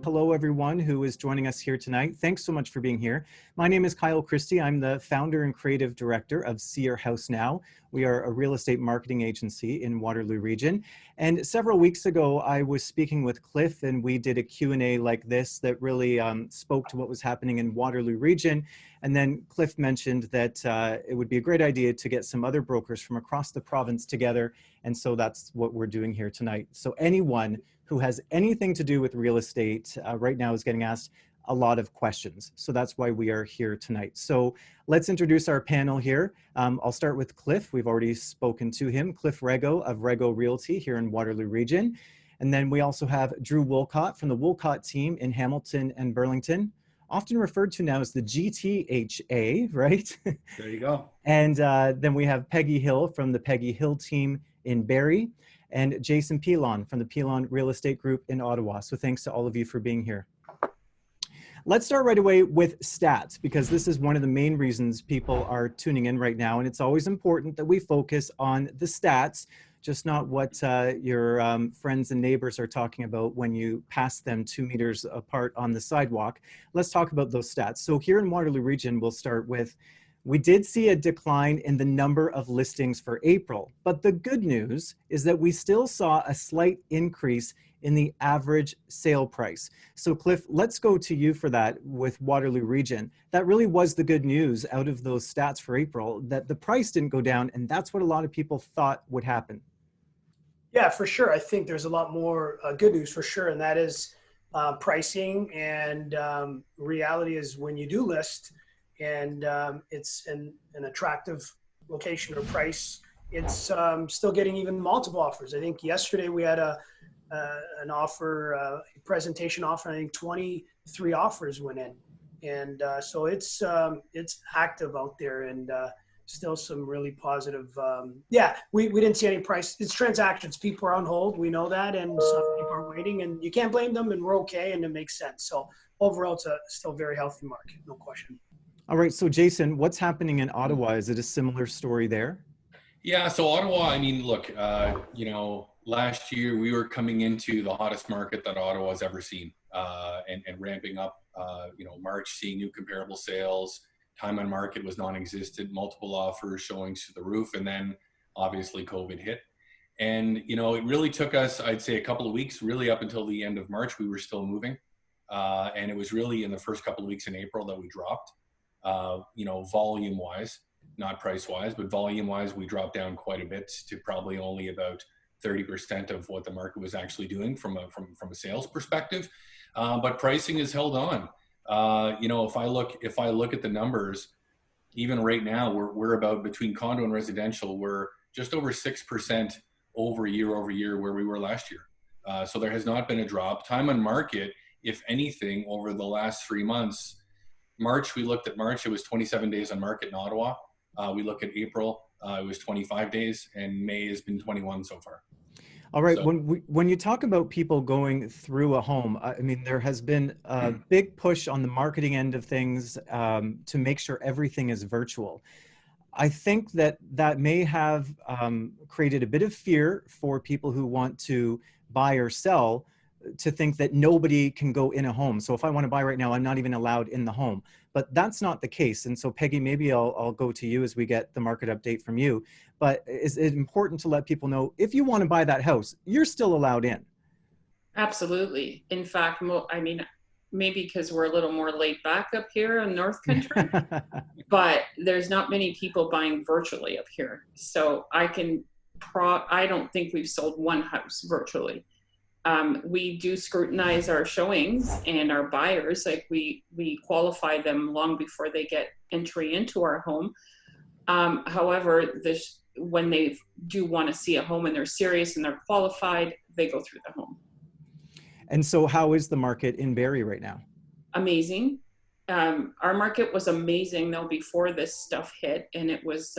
hello everyone who is joining us here tonight. Thanks so much for being here. My name is Christie. I'm the founder and creative director of See Your House Now. We are a real estate marketing agency in Waterloo Region. And several weeks ago, I was speaking with Cliff and we did a Q&A like this that really spoke to what was happening in Waterloo Region. And then Cliff mentioned that it would be a great idea to get some other brokers from across the province together. And so that's what we're doing here tonight. So anyone who has anything to do with real estate right now is getting asked a lot of questions. So that's why we are here tonight. So let's introduce our panel here. I'll start with Cliff. We've already spoken to him. Cliff Rego of Rego Realty here in Waterloo Region. And then we also have Drew Woolcott from the Woolcott team in Hamilton and Burlington, often referred to now as the GTHA, right? There you go. And then we have Peggy Hill from the Peggy Hill team in Barrie, and Jason Pilon from the Pilon Real Estate Group in Ottawa. So thanks to all of you for being here. Let's start right away with stats, because this is one of the main reasons people are tuning in right now. And it's always important that we focus on the stats, just not what your friends and neighbors are talking about when you pass them 2 meters apart on the sidewalk. Let's talk about those stats. So here in Waterloo Region, we'll start with, we did see a decline in the number of listings for April, but the good news is that we still saw a slight increase in the average sale price. So Cliff, let's go to you for that with Waterloo Region. That really was the good news out of those stats for April, that the price didn't go down, and that's what a lot of people thought would happen. Yeah, for sure. I think there's a lot more good news for sure, and that is pricing. And reality is when you do list, and it's an attractive location or price, it's still getting even multiple offers. I think yesterday we had an offer, a presentation offer. I think 23 offers went in, and so it's active out there, and still some really positive. Yeah, we didn't see any price. It's transactions. People are on hold. We know that, and some people are waiting, and you can't blame them. And we're okay, and it makes sense. So overall, it's a still very healthy market, no question. All right, so Jason, what's happening in Ottawa? Is it a similar story there? Yeah, so Ottawa, I mean, look, you know, last year we were coming into the hottest market that Ottawa's ever seen, and ramping up, you know, March, seeing new comparable sales, time on market was non-existent, multiple offers showing through the roof, and then obviously COVID hit. And, you know, it really took us, I'd say, a couple of weeks, really up until the end of March, we were still moving. And it was really in the first couple of weeks in April that we dropped. You know, volume wise, not price wise, but volume wise, we dropped down quite a bit to probably only about 30% of what the market was actually doing from a sales perspective. But pricing has held on. You know, if I look at the numbers, even right now, we're about, between condo and residential, we're just over 6% over year where we were last year. So there has not been a drop. Time on market, if anything, over the last 3 months, March, we looked at March, it was 27 days on market in Ottawa. We look at April, it was 25 days, and May has been 21 so far. All right, so, when you talk about people going through a home, I mean, there has been a big push on the marketing end of things to make sure everything is virtual. I think that may have created a bit of fear for people who want to buy or sell, to think that nobody can go in a home. So if I want to buy right now, I'm not even allowed in the home. But that's not the case. And so Peggy, maybe I'll go to you as we get the market update from you. But is it important to let people know, if you want to buy that house, you're still allowed in? Absolutely. In fact, I mean, maybe because we're a little more laid back up here in North Country, but there's not many people buying virtually up here. So I don't think we've sold one house virtually. We do scrutinize our showings and our buyers, like we qualify them long before they get entry into our home. However, when they do want to see a home and they're serious and they're qualified, they go through the home. And so how is the market in Barrie right now? Amazing. Our market was amazing though before this stuff hit, and it was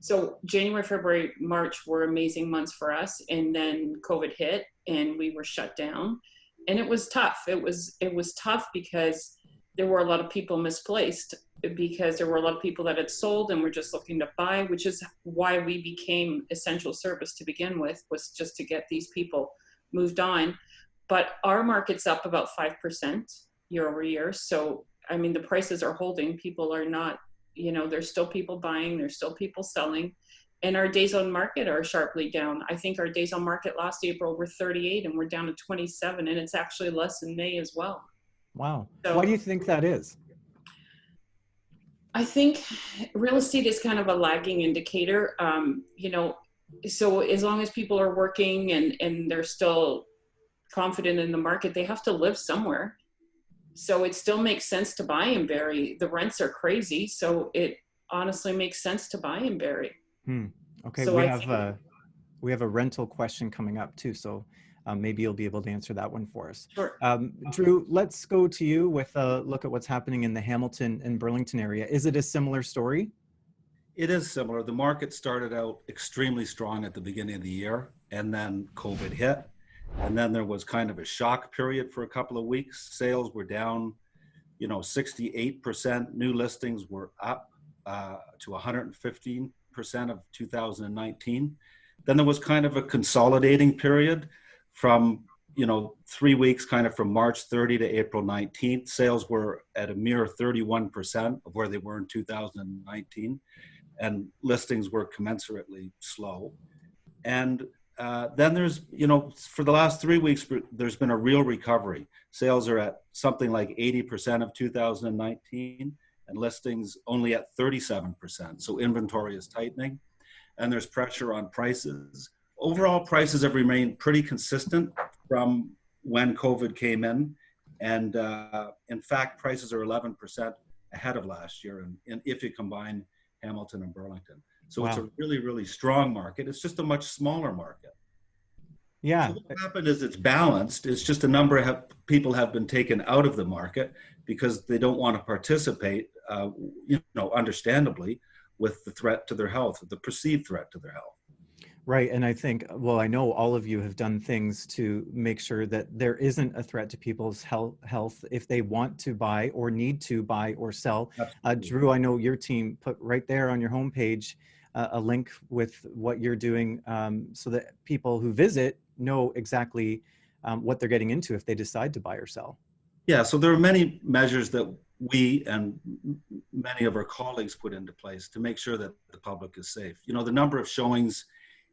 so January, February, March were amazing months for us, and then COVID hit and we were shut down, and it was tough. It was tough because there were a lot of people misplaced, because there were a lot of people that had sold and were just looking to buy, which is why we became essential service to begin with, was just to get these people moved on. but our market's up about 5% year over year. So, I mean, the prices are holding. People are not, there's still people buying, there's still people selling. And our days on market are sharply down. I think our days on market last April were 38 and we're down to 27, and it's actually less in May as well. Wow. So, why do you think that is? I think real estate is kind of a lagging indicator. So as long as people are working and they're still confident in the market, they have to live somewhere. So it still makes sense to buy in Barrie. The rents are crazy, so it honestly makes sense to buy in Barrie. Okay, so we have a rental question coming up too, so maybe you'll be able to answer that one for us. Sure. Drew, let's go to you with a look at what's happening in the Hamilton and Burlington area. Is it a similar story? It is similar. The market started out extremely strong at the beginning of the year, and then COVID hit. And then there was kind of a shock period for a couple of weeks. Sales were down, 68%. New listings were up to 115% of 2019. Then there was kind of a consolidating period from, 3 weeks, kind of from March 30 to April 19th. Sales were at a mere 31% of where they were in 2019. And listings were commensurately slow. And then there's, for the last 3 weeks, there's been a real recovery. Sales are at something like 80% of 2019 and listings only at 37%. So inventory is tightening and there's pressure on prices. Overall, prices have remained pretty consistent from when COVID came in. And in fact, prices are 11% ahead of last year. And if you combine Hamilton and Burlington. So It's a really, really strong market. It's just a much smaller market. Yeah. So what happened is it's balanced. It's just a number of people have been taken out of the market because they don't want to participate, understandably, with the threat to their health, the perceived threat to their health. Right. And I think, I know all of you have done things to make sure that there isn't a threat to people's health if they want to buy or need to buy or sell. Drew, I know your team put right there on your homepage a link with what you're doing so that people who visit know exactly what they're getting into if they decide to buy or sell. Yeah, so there are many measures that we and many of our colleagues put into place to make sure that the public is safe. The number of showings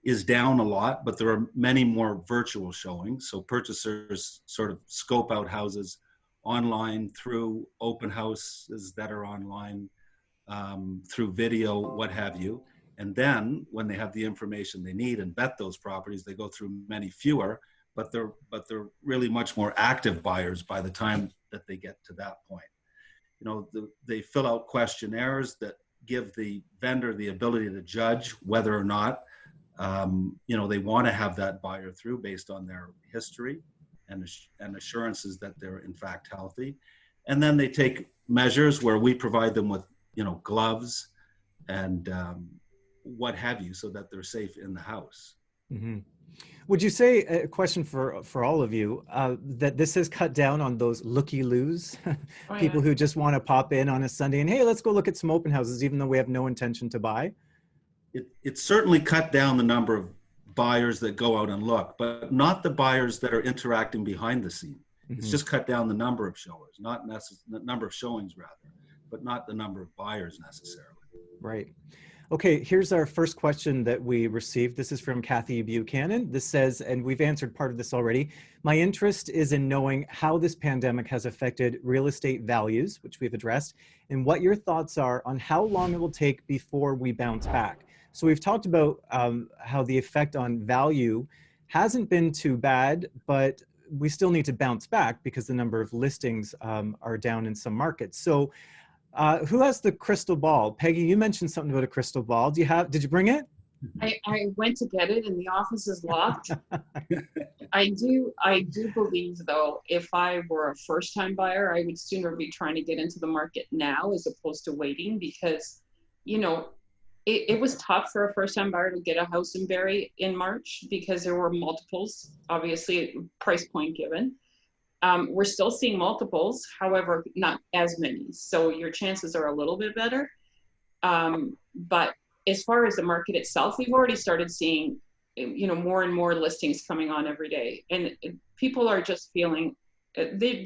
is down a lot, but there are many more virtual showings. So purchasers sort of scope out houses online through open houses that are online, through video, what have you. And then when they have the information they need and vet those properties, they go through many fewer, but they're really much more active buyers by the time that they get to that point. They fill out questionnaires that give the vendor the ability to judge whether or not they want to have that buyer through based on their history and assurances that they're in fact healthy. And then they take measures where we provide them with, gloves and what have you, so that they're safe in the house. Mm-hmm. Would you say, a question for all of you, that this has cut down on those looky-loos, people who just want to pop in on a Sunday and, hey, let's go look at some open houses, even though we have no intention to buy? It certainly cut down the number of buyers that go out and look, but not the buyers that are interacting behind the scene. Mm-hmm. It's just cut down the number of showers, the number of showings rather, but not the number of buyers necessarily. Right. Okay, here's our first question that we received. This is from Kathy Buchanan. This says, and we've answered part of this already, my interest is in knowing how this pandemic has affected real estate values, which we've addressed, and what your thoughts are on how long it will take before we bounce back. So we've talked about how the effect on value hasn't been too bad, but we still need to bounce back because the number of listings are down in some markets. So who has the crystal ball? Peggy, you mentioned something about a crystal ball. Did you bring it? I went to get it and the office is locked. I do believe though, if I were a first time buyer, I would sooner be trying to get into the market now as opposed to waiting because, it was tough for a first time buyer to get a house in Barrie in March because there were multiples, obviously price point given. We're still seeing multiples, however, not as many. So your chances are a little bit better. But as far as the market itself, we've already started seeing you know, more and more listings coming on every day, and people are just feeling they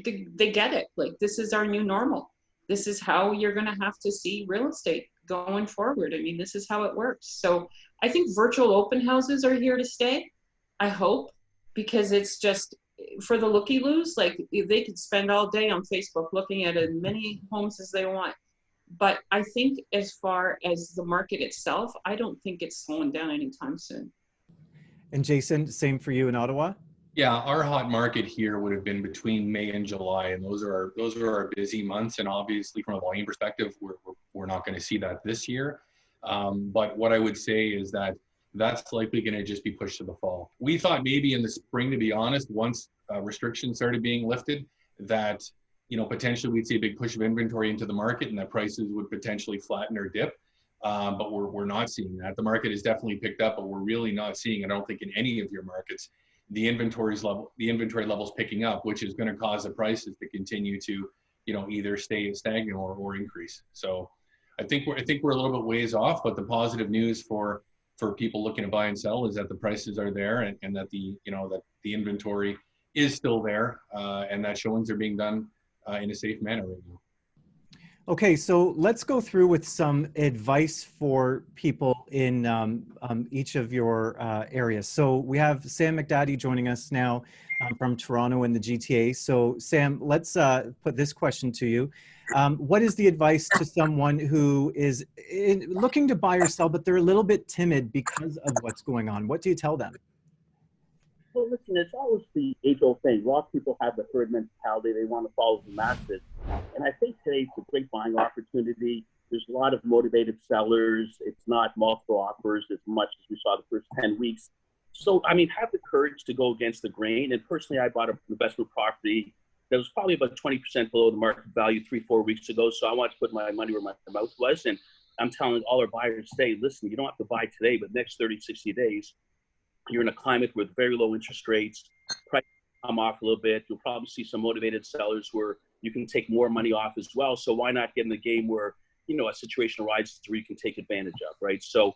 get it. Like, this is our new normal. This is how you're going to have to see real estate going forward. I mean, this is how it works. So I think virtual open houses are here to stay. I hope, because it's just, for the looky-loos, like, they could spend all day on Facebook looking at as many homes as they want. But I think as far as the market itself, I don't think it's slowing down anytime soon. And Jason, same for you in Ottawa? Yeah, our hot market here would have been between May and July, and those are our busy months. And obviously, from a volume perspective, we're not going to see that this year. But what I would say is that that's likely going to just be pushed to the fall. We thought maybe in the spring, to be honest, once restrictions started being lifted, that, you know, potentially we'd see a big push of inventory into the market and that prices would potentially flatten or dip. But we're not seeing that. The market has definitely picked up, but we're really not seeing, I don't think, in any of your markets, the inventory levels picking up, which is going to cause the prices to continue to, you know, either stay stagnant or increase. So I think we're a little bit ways off, but the positive news for people looking to buy and sell is that the prices are there, and that the inventory is still there, and that showings are being done in a safe manner right now. Okay, so let's go through with some advice for people in each of your areas. So we have Sam McDadi joining us now from Toronto and the GTA. So Sam, let's put this question to you. What is the advice to someone who is looking to buy or sell, but they're a little bit timid because of what's going on? What do you tell them? Well, listen, it's always the age-old thing. A lot of people have the herd mentality. They want to follow the masses. And I think today it's a great buying opportunity. There's a lot of motivated sellers. It's not multiple offers as much as we saw the first 10 weeks. So, I mean, have the courage to go against the grain. And personally, I bought an investment property that was probably about 20% below the market value 3-4 weeks ago. So I wanted to put my money where my mouth was. And I'm telling all our buyers today, listen, you don't have to buy today, but next 30, 60 days, you're in a climate with very low interest rates, prices come off a little bit. You'll probably see some motivated sellers where you can take more money off as well. So why not get in the game where, you know, a situation arises where you can take advantage of, right? So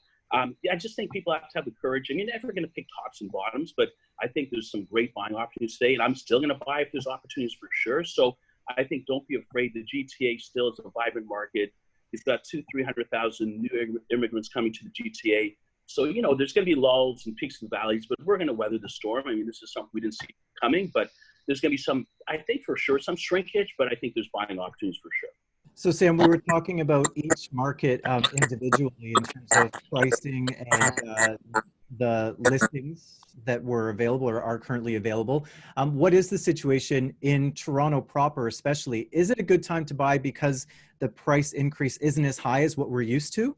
yeah, I just think people have to have the courage. And you're never going to pick tops and bottoms, but I think there's some great buying opportunities today, and I'm still going to buy if there's opportunities for sure. So I think don't be afraid. The GTA still is a vibrant market. You've got 200,000-300,000 new immigrants coming to the GTA. So, you know, there's going to be lulls and peaks and valleys, but we're going to weather the storm. I mean, this is something we didn't see coming, but there's going to be some, I think for sure, some shrinkage, but I think there's buying opportunities for sure. So Sam, we were talking about each market individually in terms of pricing and the listings that were available or are currently available. What is the situation in Toronto proper especially? Is it a good time to buy because the price increase isn't as high as what we're used to?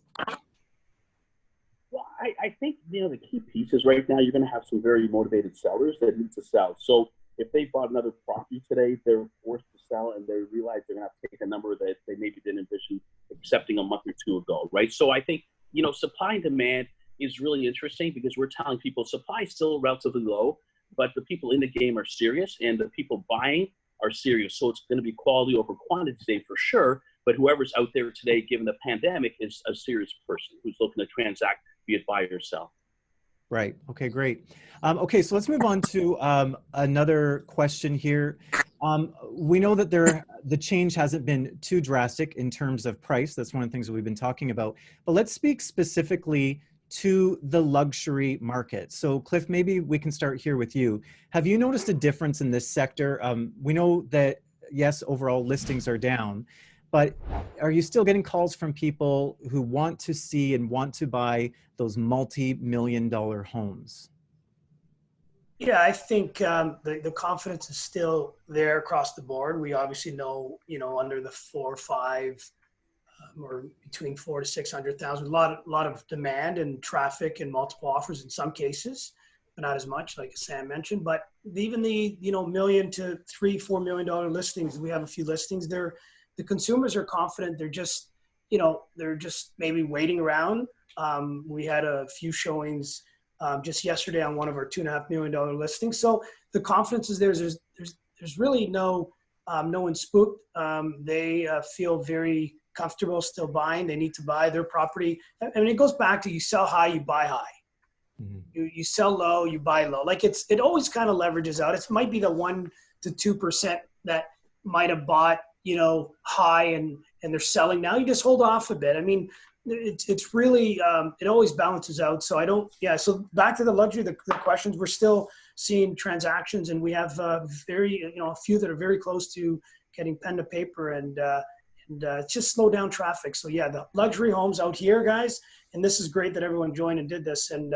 Well, I think, you know, the key piece is right now you're going to have some very motivated sellers that need to sell. So if they bought another property today, they're forced to sell, and they realize they're going to have to take a number that they maybe didn't envision accepting a month or two ago, right? So I think, you know, supply and demand is really interesting because we're telling people supply is still relatively low, but the people in the game are serious and the people buying are serious. So it's going to be quality over quantity today for sure. But whoever's out there today, given the pandemic, is a serious person who's looking to transact, be it buy or sell. Right. Okay, great. Okay, so let's move on to another question here. We know that the change hasn't been too drastic in terms of price. That's one of the things that we've been talking about. But let's speak specifically to the luxury market. So Cliff, maybe we can start here with you. Have you noticed a difference in this sector? We know that, yes, overall listings are down, but are you still getting calls from people who want to see and want to buy those multi-million-dollar homes? Yeah, I think the confidence is still there across the board. We obviously know, you know, under the 4 or 5 or between 400,000 to 600,000, a lot of demand and traffic and multiple offers in some cases, but not as much, like Sam mentioned. But even the, you know, $1 million to $3-4 million listings, we have a few listings there. The consumers are confident. They're just, you know, they're just maybe waiting around. We had a few showings just yesterday on one of our $2.5 million listings. So the confidence is there. There's really no one spooked. They feel very comfortable still buying. They need to buy their property. I mean, it goes back to you sell high, you buy high. You sell low, you buy low. Like it always kind of leverages out. It might be the 1 to 2% that might have bought, high and they're selling now. You just hold off a bit. I mean, it's really, it always balances out. So so back to the luxury, the questions, we're still seeing transactions, and we have a few that are very close to getting pen to paper, and it's just slow down traffic. So yeah, the luxury homes out here, guys, and this is great that everyone joined and did this. And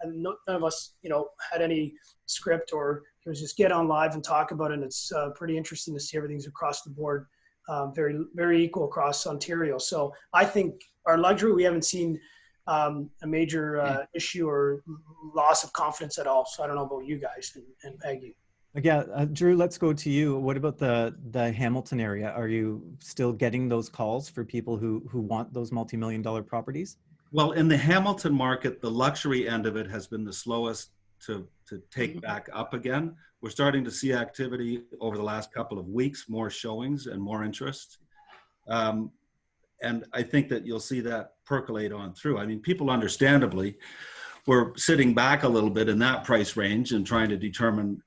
none of us, had any script, or it was just get on live and talk about it. And it's pretty interesting to see everything's across the board, very, very equal across Ontario. So I think our luxury, we haven't seen a major issue or loss of confidence at all. So I don't know about you guys and Peggy. Yeah, Drew, let's go to you. What about the Hamilton area? Are you still getting those calls for people who want those multi-million-dollar properties? Well, in the Hamilton market, the luxury end of it has been the slowest to take back up again. We're starting to see activity over the last couple of weeks, more showings and more interest. And I think that you'll see that percolate on through. I mean, people understandably were sitting back a little bit in that price range and trying to determine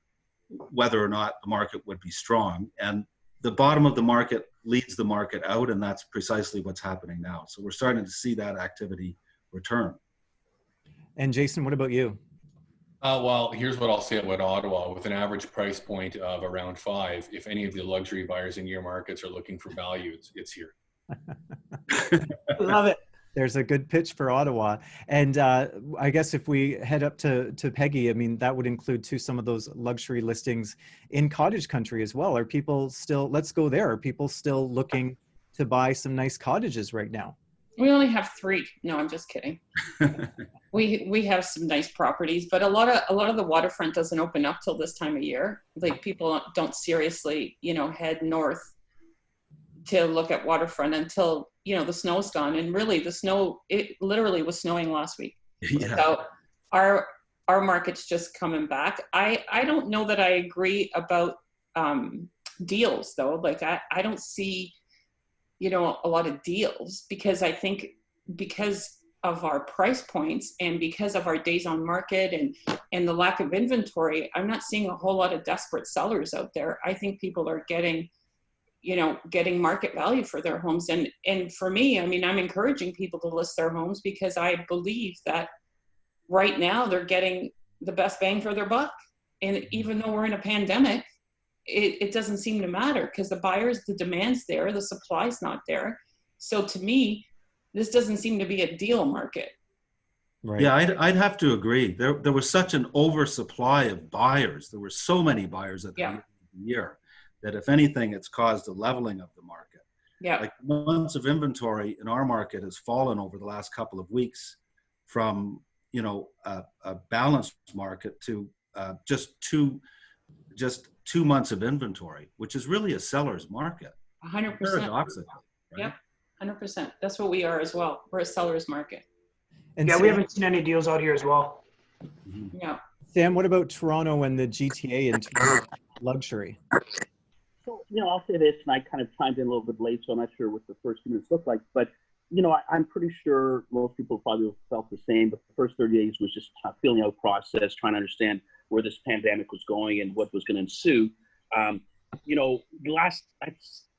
whether or not the market would be strong. And the bottom of the market leads the market out, and that's precisely what's happening now. So we're starting to see that activity return. And Jason, what about you? Well, here's what I'll say about Ottawa. With an average price point of around 5, if any of the luxury buyers in your markets are looking for value, it's here. Love it. There's a good pitch for Ottawa. And I guess if we head up to Peggy, I mean, that would include too some of those luxury listings in cottage country as well. Are people still, let's go there, are people still looking to buy some nice cottages right now? We only have 3. No, I'm just kidding. We have some nice properties, but a lot of the waterfront doesn't open up till this time of year. Like, people don't seriously, head north to look at waterfront until, the snow's gone. And really it literally was snowing last week. Yeah. So our market's just coming back. I don't know that I agree about deals though. Like I don't see, a lot of deals, because I think because of our price points and because of our days on market and the lack of inventory, I'm not seeing a whole lot of desperate sellers out there. I think people are getting market value for their homes. And for me, I mean, I'm encouraging people to list their homes because I believe that right now they're getting the best bang for their buck. And even though we're in a pandemic, it doesn't seem to matter because the demand's there, the supply's not there. So to me, this doesn't seem to be a deal market. Right. Yeah, I'd have to agree. There was such an oversupply of buyers. There were so many buyers at the end of the year that if anything, it's caused a leveling of the market. Yeah. Like, months of inventory in our market has fallen over the last couple of weeks from, a balanced market to just 2 months of inventory, which is really a seller's market. 100%. Paradoxically, right? Yep, 100%. That's what we are as well. We're a seller's market. And yeah, we haven't seen any deals out here as well. Mm-hmm. Yeah. Sam, what about Toronto and the GTA in terms of luxury? So, I'll say this, and I kind of chimed in a little bit late, so I'm not sure what the first few minutes look like, but, I'm pretty sure most people probably felt the same, but the first 30 days was just a feeling out process, trying to understand where this pandemic was going and what was going to ensue.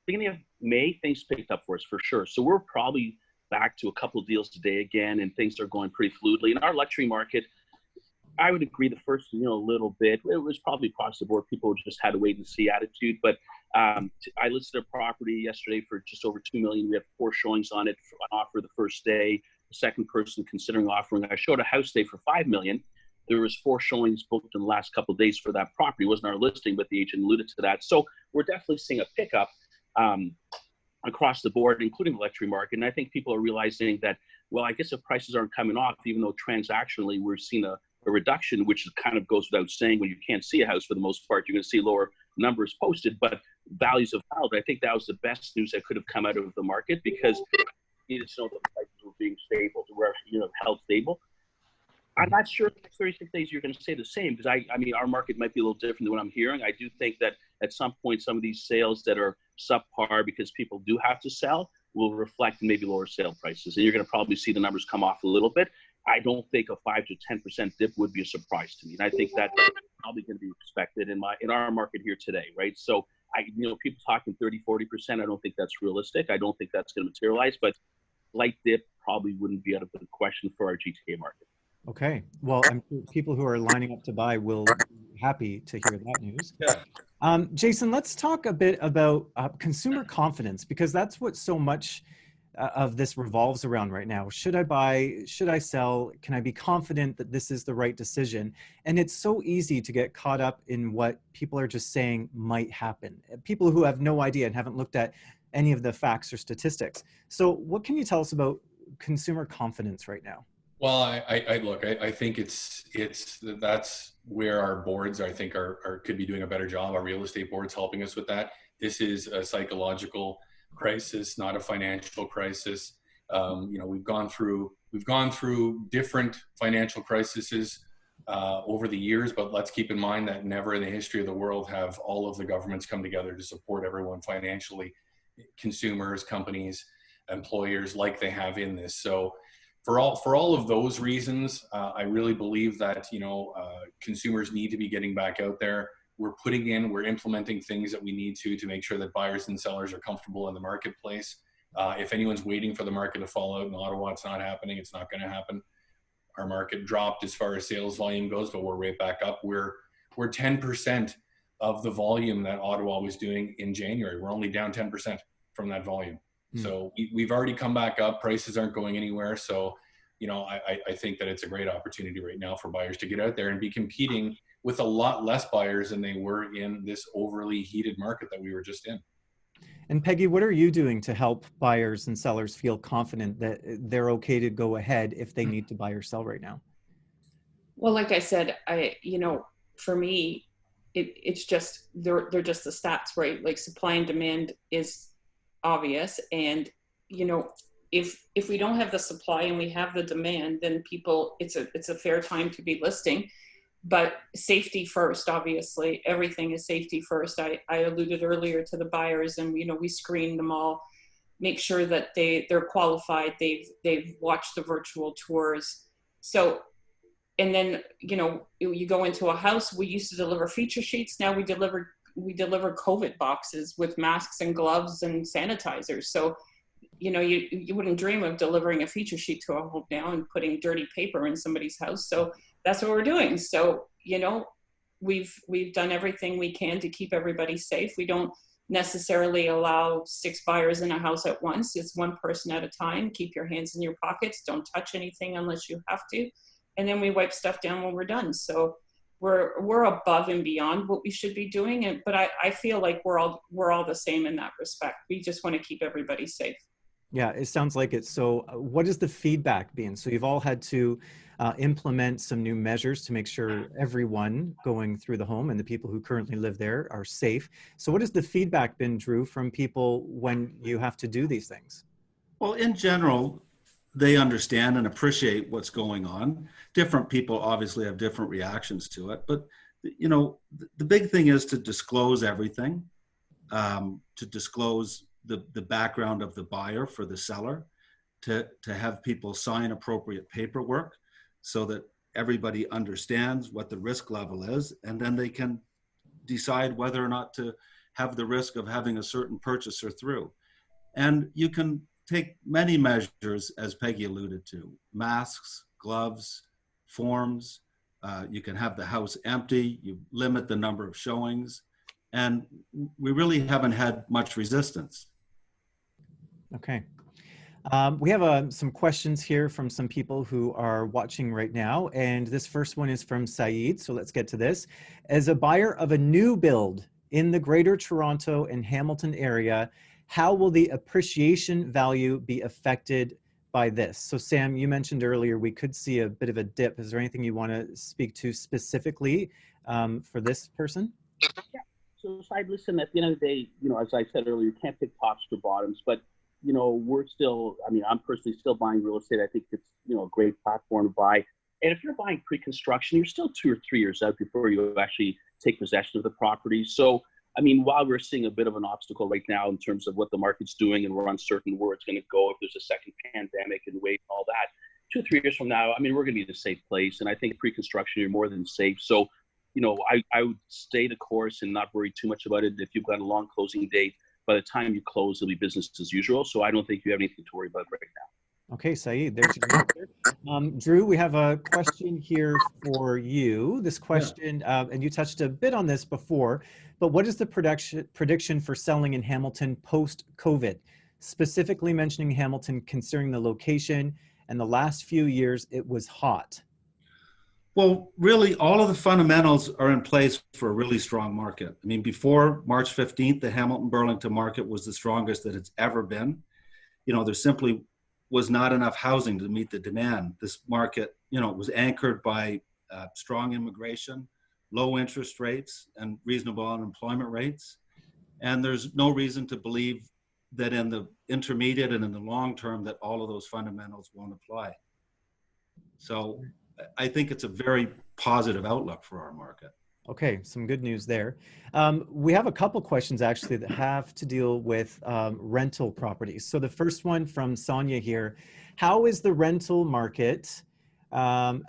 Beginning of May, things picked up for us for sure. So we're probably back to a couple of deals today again, and things are going pretty fluidly. In our luxury market, I would agree the first, little bit, it was probably across the board. People just had a wait and see attitude. But I listed a property yesterday for just over $2 million. We have 4 showings on it on offer the first day. The second person considering offering. I showed a house today for $5 million. There was 4 showings booked in the last couple of days for that property. It wasn't our listing, but the agent alluded to that. So we're definitely seeing a pickup across the board, including the luxury market. And I think people are realizing that, well, I guess if prices aren't coming off, even though transactionally we're seeing a reduction, which kind of goes without saying. When you can't see a house for the most part, you're going to see lower numbers posted, but values have held. I think that was the best news that could have come out of the market, because you needed to know that prices were being stable, to where held stable. I'm not sure in the next 36 days you're going to say the same, because I mean, our market might be a little different than what I'm hearing. I do think that at some point, some of these sales that are subpar because people do have to sell will reflect maybe lower sale prices. And you're going to probably see the numbers come off a little bit. I don't think a 5 to 10% dip would be a surprise to me. And I think that's probably going to be expected in our market here today, right? So people talking 30, 40%, I don't think that's realistic. I don't think that's going to materialize, but light dip probably wouldn't be out of the question for our GTA market. Okay. Well, I'm sure people who are lining up to buy will be happy to hear that news. Yeah. Jason, let's talk a bit about consumer confidence, because that's what so much of this revolves around right now. Should I buy? Should I sell? Can I be confident that this is the right decision? And it's so easy to get caught up in what people are just saying might happen. People who have no idea and haven't looked at any of the facts or statistics. So what can you tell us about consumer confidence right now? Well, I think that's where our boards, I think, could be doing a better job. Our real estate boards helping us with that. This is a psychological crisis, not a financial crisis. We've gone through different financial crises over the years, but let's keep in mind that never in the history of the world have all of the governments come together to support everyone financially, consumers, companies, employers, like they have in this. So for all of those reasons, I really believe that consumers need to be getting back out there. We're implementing things that we need to make sure that buyers and sellers are comfortable in the marketplace. If anyone's waiting for the market to fall out in Ottawa, it's not happening. It's not going to happen. Our market dropped as far as sales volume goes, but we're right back up. We're 10% of the volume that Ottawa was doing in January. We're only down 10% from that volume. So we've already come back up. Prices aren't going anywhere. So, I think that it's a great opportunity right now for buyers to get out there and be competing with a lot less buyers than they were in this overly heated market that we were just in. And Peggy, what are you doing to help buyers and sellers feel confident that they're okay to go ahead if they need to buy or sell right now? Well, like I said, for me, it's just, they're just the stats, right? Like supply and demand is obvious. And, if we don't have the supply and we have the demand, then it's a fair time to be listing. But safety first, obviously, everything is safety first. I alluded earlier to the buyers, and we screen them all, make sure that they're qualified, they've watched the virtual tours. So, and then you go into a house. We used to deliver feature sheets. Now we deliver COVID boxes with masks and gloves and sanitizers. So, you wouldn't dream of delivering a feature sheet to a home now and putting dirty paper in somebody's house. So that's what we're doing. So, we've done everything we can to keep everybody safe. We don't necessarily allow 6 buyers in a house at once. It's one person at a time. Keep your hands in your pockets. Don't touch anything unless you have to. And then we wipe stuff down when we're done. So we're above and beyond what we should be doing. But I feel like we're all the same in that respect. We just want to keep everybody safe. Yeah, it sounds like it. So what has the feedback been? So you've all had to implement some new measures to make sure everyone going through the home and the people who currently live there are safe. So what has the feedback been, Drew, from people when you have to do these things? Well, in general, they understand and appreciate what's going on. Different people obviously have different reactions to it, but the big thing is to disclose everything, to disclose the background of the buyer for the seller, to have people sign appropriate paperwork so that everybody understands what the risk level is, and then they can decide whether or not to have the risk of having a certain purchaser through. And you can take many measures, as Peggy alluded to: masks, gloves, forms. You can have the house empty. You limit the number of showings, and we really haven't had much resistance. Okay. We have some questions here from some people who are watching right now. And this first one is from Saeed. So let's get to this. As a buyer of a new build in the Greater Toronto and Hamilton area, how will the appreciation value be affected by this? So Sam, you mentioned earlier we could see a bit of a dip. Is there anything you want to speak to specifically for this person? Yeah. So side listen, at the end of the day, as I said earlier, you can't pick tops or bottoms, but we're still, I'm personally still buying real estate. I think it's, a great platform to buy. And if you're buying pre-construction, you're still 2 or 3 years out before you actually take possession of the property. So, while we're seeing a bit of an obstacle right now in terms of what the market's doing and we're uncertain where it's going to go, if there's a second pandemic and wave and all that, 2-3 years from now, I mean, we're going to be in a safe place. And I think pre-construction, you're more than safe. So, I would stay the course and not worry too much about it. If you've got a long closing date, by the time you close, it'll be business as usual. So I don't think you have anything to worry about right now. Okay, Saeed, there's your answer. Drew, we have a question here for you. This question, and you touched a bit on this before, but what is the prediction for selling in Hamilton post-COVID? Specifically mentioning Hamilton, considering the location and the last few years it was hot. Well, really, all of the fundamentals are in place for a really strong market. I mean, before March 15th, the Hamilton-Burlington market was the strongest that it's ever been. There simply was not enough housing to meet the demand. This market, was anchored by strong immigration, low interest rates, and reasonable unemployment rates. And there's no reason to believe that in the intermediate and in the long term that all of those fundamentals won't apply. So I think it's a very positive outlook for our market. Okay, some good news there. We have a couple questions actually that have to deal with rental properties. So the first one from Sonia here, how is the rental market, I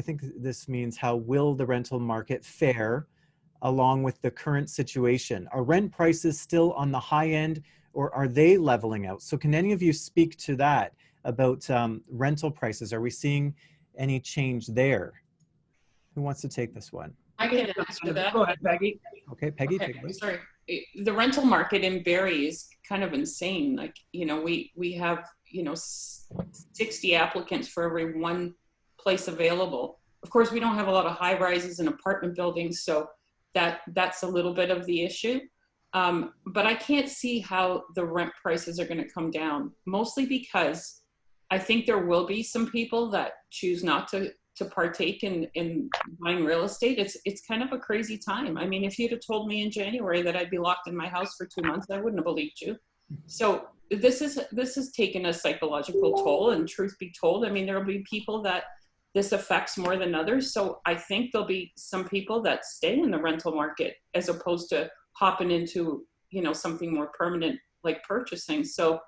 think this means how will the rental market fare along with the current situation? Are rent prices still on the high end or are they leveling out? So can any of you speak to that about rental prices? Are we seeing any change there? Who wants to take this one? I can answer that. Go ahead, Peggy. Okay, Peggy. Okay, take it away. sorry. The rental market in Barrie is kind of insane. Like, we have, 60 applicants for every one place available. Of course, we don't have a lot of high rises and apartment buildings, so that's a little bit of the issue. But I can't see how the rent prices are going to come down, mostly because I think there will be some people that choose not to partake in buying real estate. It's kind of a crazy time. I mean, if you'd have told me in January that I'd be locked in my house for 2 months, I wouldn't have believed you. So this has taken a psychological toll, and truth be told, I mean, there'll be people that this affects more than others. So I think there'll be some people that stay in the rental market as opposed to hopping into, something more permanent like purchasing. So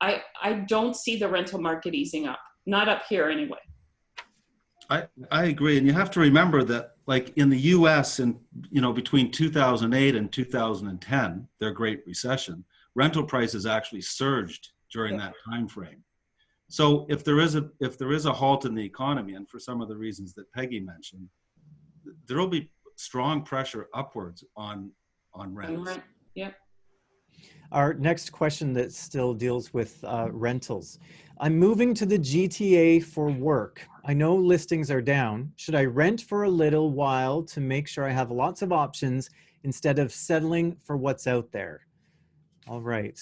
I don't see the rental market easing up, not up here anyway. I agree. And you have to remember that like in the US and, between 2008 and 2010, their Great Recession, rental prices actually surged during that time frame. So if there is a halt in the economy, and for some of the reasons that Peggy mentioned, there will be strong pressure upwards on rents. Yep. Our next question that still deals with rentals. I'm moving to the GTA for work. I know listings are down. Should I rent for a little while to make sure I have lots of options instead of settling for what's out there? All right.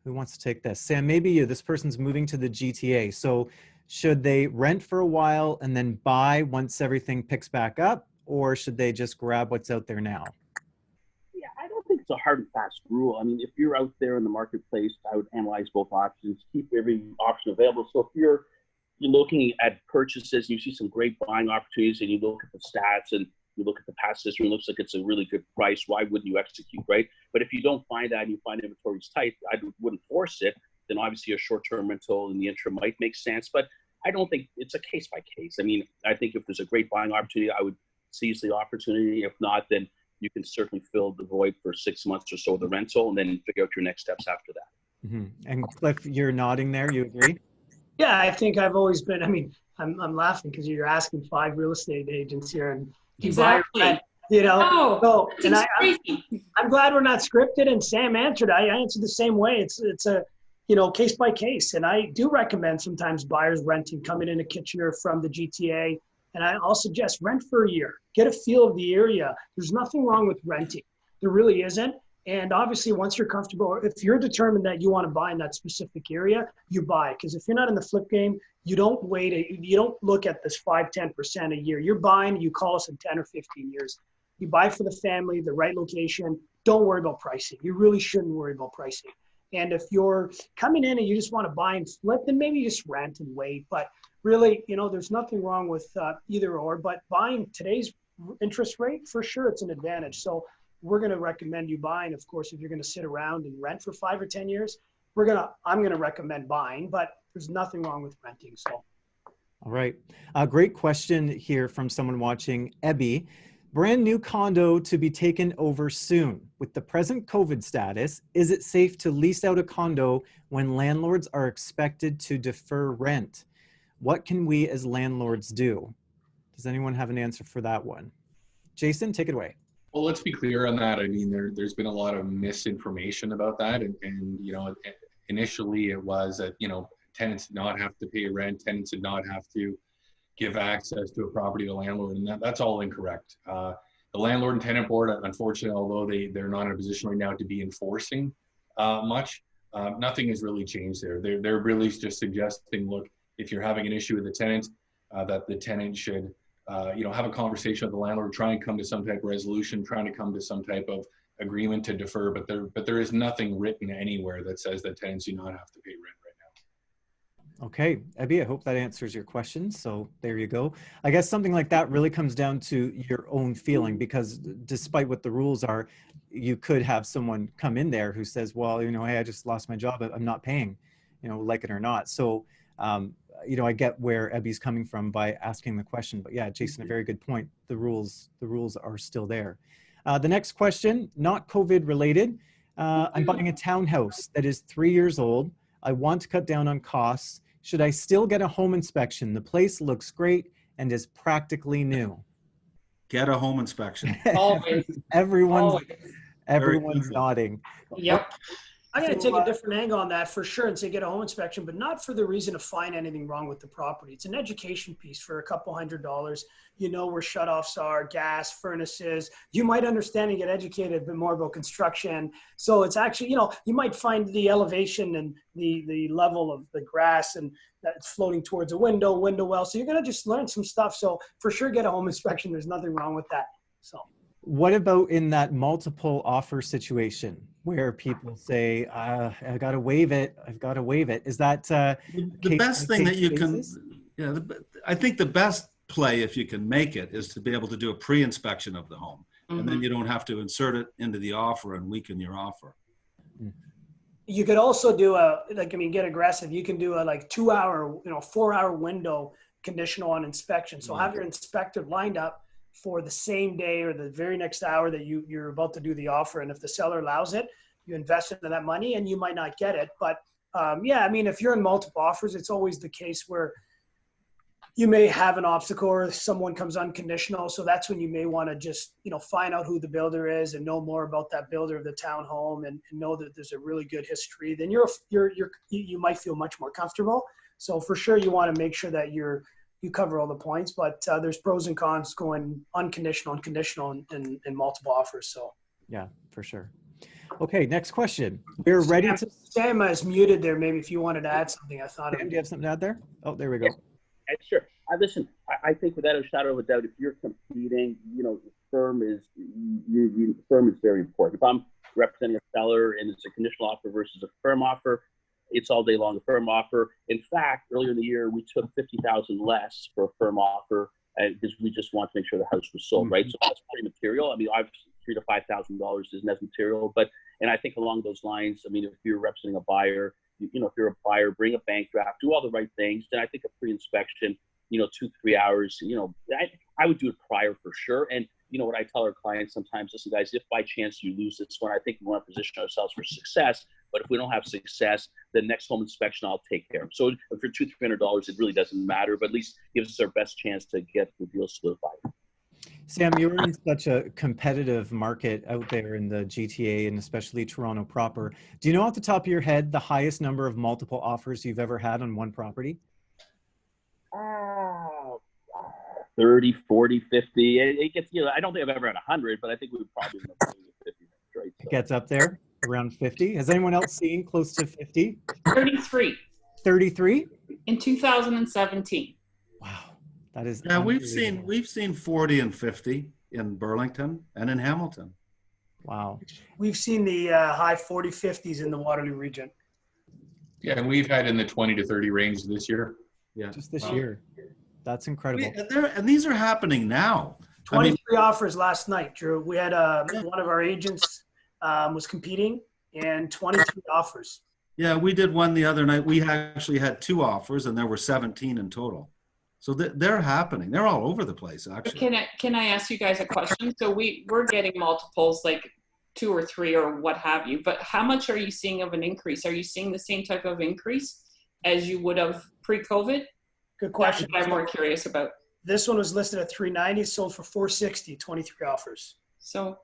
Who wants to take this? Sam, maybe you. This person's moving to the GTA. So should they rent for a while and then buy once everything picks back up, or should they just grab what's out there now? Yeah, I don't think it's a hard and fast rule. I mean, if you're out there in the marketplace, I would analyze both options, keep every option available. So if you're looking at purchases, you see some great buying opportunities, and you look at the stats and you look at the past history, it looks like it's a really good price. Why wouldn't you execute, right? But if you don't find that and you find inventory's tight, I wouldn't force it. Then obviously a short-term rental in the interim might make sense. But I don't think it's a case by case. I mean, I think if there's a great buying opportunity, I would seize the opportunity. If not, then you can certainly fill the void for 6 months or so of the rental and then figure out your next steps after that. Mm-hmm. And Cliff, you're nodding there. You agree? Yeah, I think I've always been, I'm laughing because you're asking 5 real estate agents here and exactly. So, and I'm glad we're not scripted, and Sam answered. I answered the same way. It's a, case by case. And I do recommend sometimes buyers renting, coming into Kitchener from the GTA. And I'll suggest rent for a year, get a feel of the area. There's nothing wrong with renting. There really isn't. And obviously once you're comfortable, if you're determined that you want to buy in that specific area, you buy. Because if you're not in the flip game, you don't you don't look at this 5-10% a year. You're buying, you call us in 10 or 15 years. You buy for the family, the right location. Don't worry about pricing. You really shouldn't worry about pricing. And if you're coming in and you just want to buy and flip, then maybe just rent and wait. But really, there's nothing wrong with either or. But buying today's interest rate, for sure, it's an advantage. So we're going to recommend you buying. Of course, if you're going to sit around and rent for 5 or 10 years, I'm going to recommend buying. But there's nothing wrong with renting. So All right. Great question here from someone watching. Ebby, brand new condo to be taken over soon. With the present COVID status, is it safe to lease out a condo when landlords are expected to defer rent? What can we as landlords do? Does anyone have an answer for that one? Jason, take it away. Well, let's be clear on that. I mean, there's been a lot of misinformation about that. And you know, initially it was that, you know, tenants did not have to pay rent, tenants did not have to give access to a property to landlord, and that's all incorrect. The landlord and tenant board, unfortunately, although they're not in a position right now to be enforcing much, nothing has really changed there. They're really just suggesting, look, if you're having an issue with the tenant, that the tenant should you know, have a conversation with the landlord, try and come to some type of resolution, trying to come to some type of agreement to defer, but there is nothing written anywhere that says that tenants do not have to pay rent right now. Okay, Ebby, I hope that answers your question. So there you go. I guess something like that really comes down to your own feeling, because despite what the rules are, you could have someone come in there who says, well, you know, hey, I just lost my job, I'm not paying, you know, like it or not. So, you know, I get where Ebby's coming from by asking the question, but yeah, Jason, a very good point. The rules are still there. The next question, not COVID related. I'm buying a townhouse that is 3 years old. I want to cut down on costs. Should I still get a home inspection? The place looks great and is practically new. Get a home inspection. Always. Everyone's Always. nodding. Yep. I'm going to take a different angle on that for sure and say get a home inspection, but not for the reason to find anything wrong with the property. It's an education piece for a couple $100. You know where shutoffs are, gas, furnaces. You might understand and get educated a bit more about construction. So it's actually, you know, you might find the elevation and the level of the grass and that's floating towards a window well. So you're going to just learn some stuff. So for sure, get a home inspection. There's nothing wrong with that. So. What about in that multiple offer situation where people say, I got to waive it. I've got to waive it. Is that the best thing that you can, yeah, I think the best play, if you can make it, is to be able to do a pre-inspection of the home. Mm-hmm. And then you don't have to insert it into the offer and weaken your offer. You could also do get aggressive. You can do a 2 hour, 4 hour window conditional on inspection. So have your inspector lined up for the same day or the very next hour that you're about to do the offer. And if the seller allows it, you invest into that money and you might not get it. But yeah, I mean, if you're in multiple offers, it's always the case where you may have an obstacle or someone comes unconditional. So that's when you may want to just, find out who the builder is and know more about that builder of the townhome and know that there's a really good history. Then you might feel much more comfortable. So for sure, you want to make sure that you cover all the points, but there's pros and cons going unconditional and conditional and multiple offers. So yeah, for sure. Okay, next question. We're ready to. Sam is muted there. Maybe if you wanted to add something, I thought. Sam, do you have something to add there? Oh, there we go. Yeah, sure. Listen, I think without a shadow of a doubt, if you're competing, firm is very important. If I'm representing a seller and it's a conditional offer versus a firm offer, it's all day long a firm offer. In fact, earlier in the year, we took $50,000 less for a firm offer because we just want to make sure the house was sold, right? So that's pretty material. I mean, obviously $3,000 to $5,000 isn't as material, and I think along those lines, I mean, if you're representing a buyer, if you're a buyer, bring a bank draft, do all the right things. Then I think a pre-inspection, 2-3 hours, I would do it prior for sure. And what I tell our clients sometimes, listen, guys, if by chance you lose this one, I think we want to position ourselves for success. But if we don't have success, the next home inspection I'll take care of. So for $200-300, it really doesn't matter, but at least gives us our best chance to get the deal solidified. Sam, you're in such a competitive market out there in the GTA and especially Toronto proper. Do you know off the top of your head the highest number of multiple offers you've ever had on one property? 30, 40, 50. It gets, I don't think I've ever had 100, but I think we would probably end up doing 50. Right? So. It gets up there around 50. Has anyone else seen close to 50? 33. 33? In 2017. Wow. That is. Yeah, we've seen 40 and 50 in Burlington and in Hamilton. Wow. We've seen the high 40, 50s in the Waterloo region. Yeah, and we've had in the 20 to 30 range this year. Yeah. Just this year. That's incredible. And these are happening now. 23 offers last night, Drew. We had one of our agents was competing and 23 offers. Yeah, we did one the other night. We actually had 2 offers and there were 17 in total. So they're happening. They're all over the place, actually. Can I ask you guys a question? So we're getting multiples like 2 or 3 or what have you, but how much are you seeing of an increase? Are you seeing the same type of increase as you would have pre-COVID? Good question. That's what I'm more curious about. This one was listed at $390, sold for $460, 23 offers. So,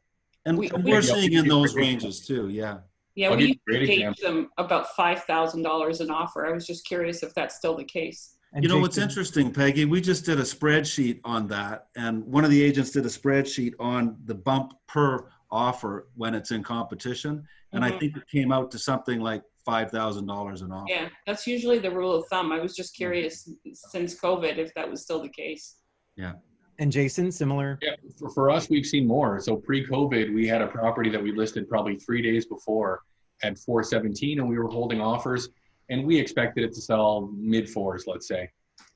And we're seeing in those ranges too, yeah. Yeah, we gauge them about $5,000 an offer. I was just curious if that's still the case. And you know, Jason, what's interesting, Peggy, we just did a spreadsheet on that, and one of the agents did a spreadsheet on the bump per offer when it's in competition, and I think it came out to something like $5,000 an offer. Yeah, that's usually the rule of thumb. I was just curious since COVID if that was still the case. Yeah. And Jason, similar? Yeah, for us, we've seen more. So pre-COVID, we had a property that we listed probably 3 days before at 417, and we were holding offers, and we expected it to sell mid-4s, let's say.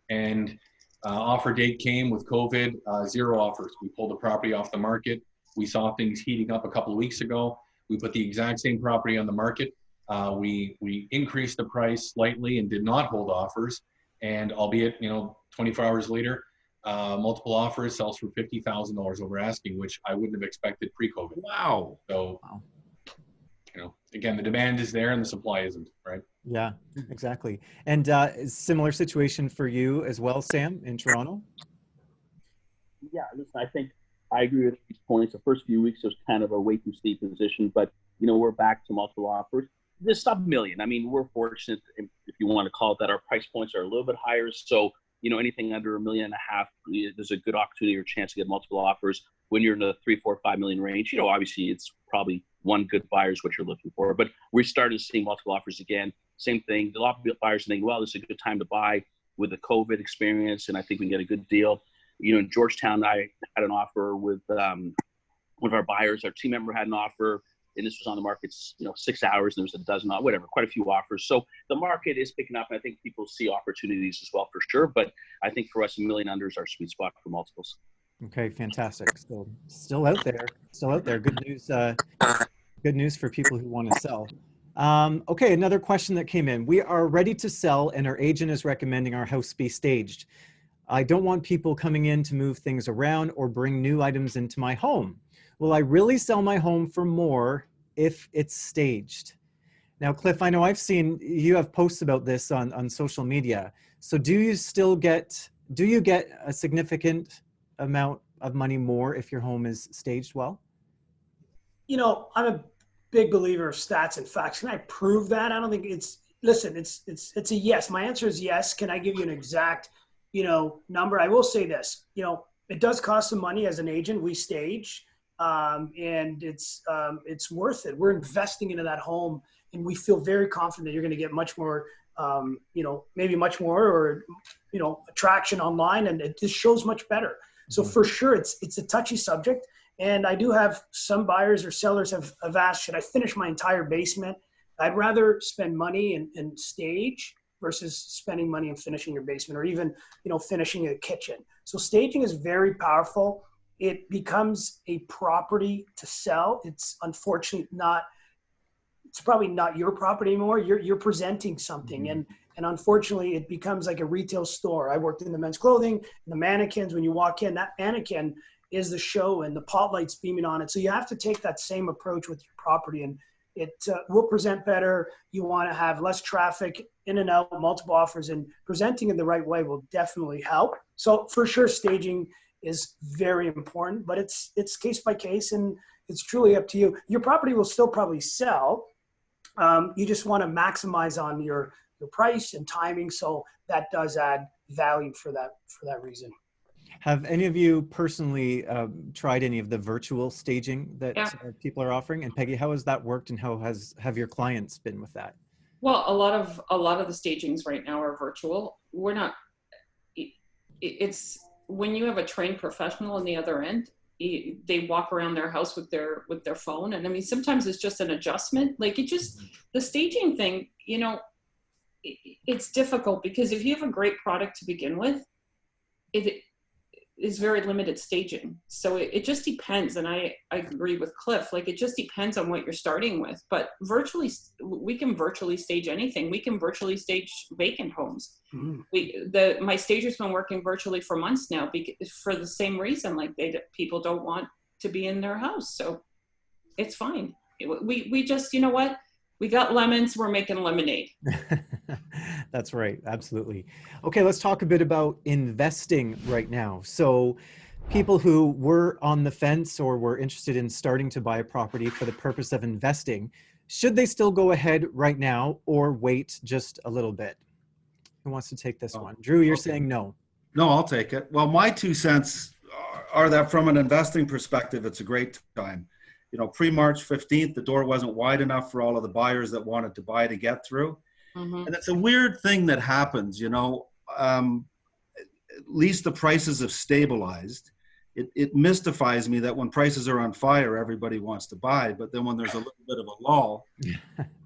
And offer date came with COVID, 0 offers. We pulled the property off the market. We saw things heating up a couple of weeks ago. We put the exact same property on the market. We increased the price slightly and did not hold offers. And albeit, 24 hours later, multiple offers, sells for $50,000 over asking, which I wouldn't have expected pre-COVID. Wow. So, again, the demand is there and the supply isn't, right? Yeah, exactly. And similar situation for you as well, Sam, in Toronto? Yeah, listen, I think I agree with these points. The first few weeks was kind of a wait and see position, but we're back to multiple offers. This sub-million, I mean, we're fortunate, if you want to call it that. Our price points are a little bit higher, so anything under $1.5 million, there's a good opportunity or chance to get multiple offers. When you're in the 3, 4, 5 million range, obviously it's probably one good buyer is what you're looking for. But we're starting to see multiple offers again. Same thing. A lot of buyers think, well, this is a good time to buy with the COVID experience, and I think we can get a good deal. In Georgetown, I had an offer with one of our buyers. Our team member had an offer, and this was on the market, 6 hours, and there was a dozen, whatever, quite a few offers. So the market is picking up, and I think people see opportunities as well, for sure. But I think for us, $1 million under is our sweet spot for multiples. Okay, fantastic. So still out there. Good news. Good news for people who want to sell. Okay, another question that came in. We are ready to sell, and our agent is recommending our house be staged. I don't want people coming in to move things around or bring new items into my home. Will I really sell my home for more if it's staged? Now, Cliff, I know I've seen you have posts about this on social media. So do you get a significant amount of money more if your home is staged well? I'm a big believer of stats and facts. Can I prove that? I don't think it's a yes. My answer is yes. Can I give you an exact, number? I will say this, it does cost some money as an agent. We stage. And it's worth it. We're investing into that home, and we feel very confident that you're going to get much more, maybe much more, or attraction online, and it just shows much better. So for sure, it's a touchy subject, and I do have some buyers or sellers have asked, should I finish my entire basement? I'd rather spend money and stage versus spending money and finishing your basement, or even finishing a kitchen. So staging is very powerful. It becomes a property to sell. It's unfortunately it's probably not your property anymore. You're presenting something. And unfortunately it becomes like a retail store. I worked in the men's clothing, the mannequins, when you walk in, that mannequin is the show and the pot lights beaming on it. So you have to take that same approach with your property, and it will present better. You want to have less traffic in and out, multiple offers, and presenting in the right way will definitely help. So for sure, staging is very important, but it's case by case, and it's truly up to you. Your property will still probably sell. You just want to maximize on your price and timing, so that does add value for that reason. Have any of you personally tried any of the virtual staging that people are offering? And Peggy, how has that worked, and how have your clients been with that? Well, a lot of the stagings right now are virtual. We're not. It's when you have a trained professional on the other end, they walk around their house with their phone. And I mean, sometimes it's just an adjustment. Like the staging thing, it's difficult because if you have a great product to begin with, is very limited staging. So it just depends. And I agree with Cliff, like it just depends on what you're starting with, but we can virtually stage anything. We can virtually stage vacant homes. Mm-hmm. My stager's been working virtually for months now for the same reason, like people don't want to be in their house. So it's fine. We just, you know what? We got lemons, we're making lemonade. That's right, absolutely. Okay, let's talk a bit about investing right now. So people who were on the fence or were interested in starting to buy a property for the purpose of investing, should they still go ahead right now or wait just a little bit? Who wants to take this one? Drew, you're saying no. No, I'll take it. Well, my 2 cents are that from an investing perspective, it's a great time. You know, pre-March 15th, the door wasn't wide enough for all of the buyers that wanted to buy to get through. Mm-hmm. And it's a weird thing that happens, you know, at least the prices have stabilized. It mystifies me that when prices are on fire, everybody wants to buy. But then when there's a little bit of a lull,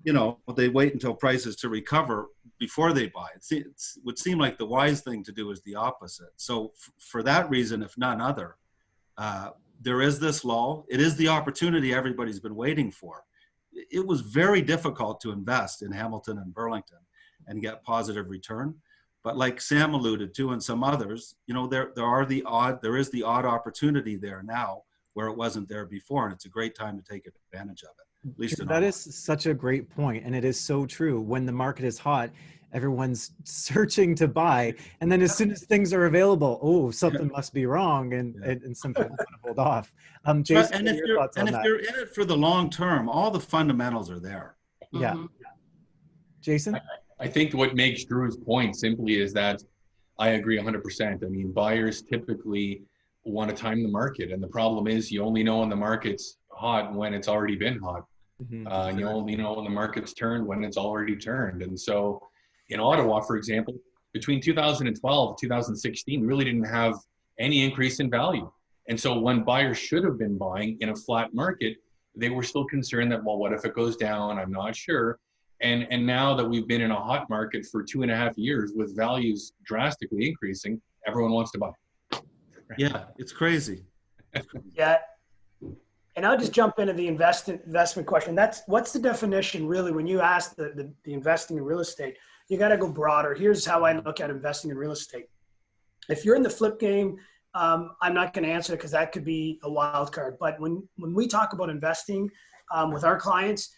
you know, they wait until prices to recover before they buy. It would seem like the wise thing to do is the opposite. So for that reason, if none other, there is this lull. It is the opportunity everybody's been waiting for. It was very difficult to invest in Hamilton and Burlington and get positive return. But like Sam alluded to and some others, you know, there is the odd opportunity there now where it wasn't there before. And it's a great time to take advantage of it. At least that is such a great point. And it is so true. When the market is hot, everyone's searching to buy. And then as soon as things are available, something must be wrong. And some people want to hold off. Jason, and if you're in it for the long term, all the fundamentals are there. Yeah. Mm-hmm. Jason? I think what makes Drew's point simply is that I agree 100%. I mean, buyers typically want to time the market. And the problem is you only know when the market's hot when it's already been hot. Mm-hmm. You only know when the market's turned when it's already turned. And so in Ottawa, for example, between 2012 and 2016, we really didn't have any increase in value. And so when buyers should have been buying in a flat market, they were still concerned that, well, what if it goes down? I'm not sure. And now that we've been in a hot market for 2.5 years with values drastically increasing, everyone wants to buy. Yeah, it's crazy. Yeah. And I'll just jump into the investment question. What's the definition really when you ask the investing in real estate? You got to go broader. Here's how I look at investing in real estate. If you're in the flip game, I'm not going to answer it because that could be a wild card. But when we talk about investing with our clients,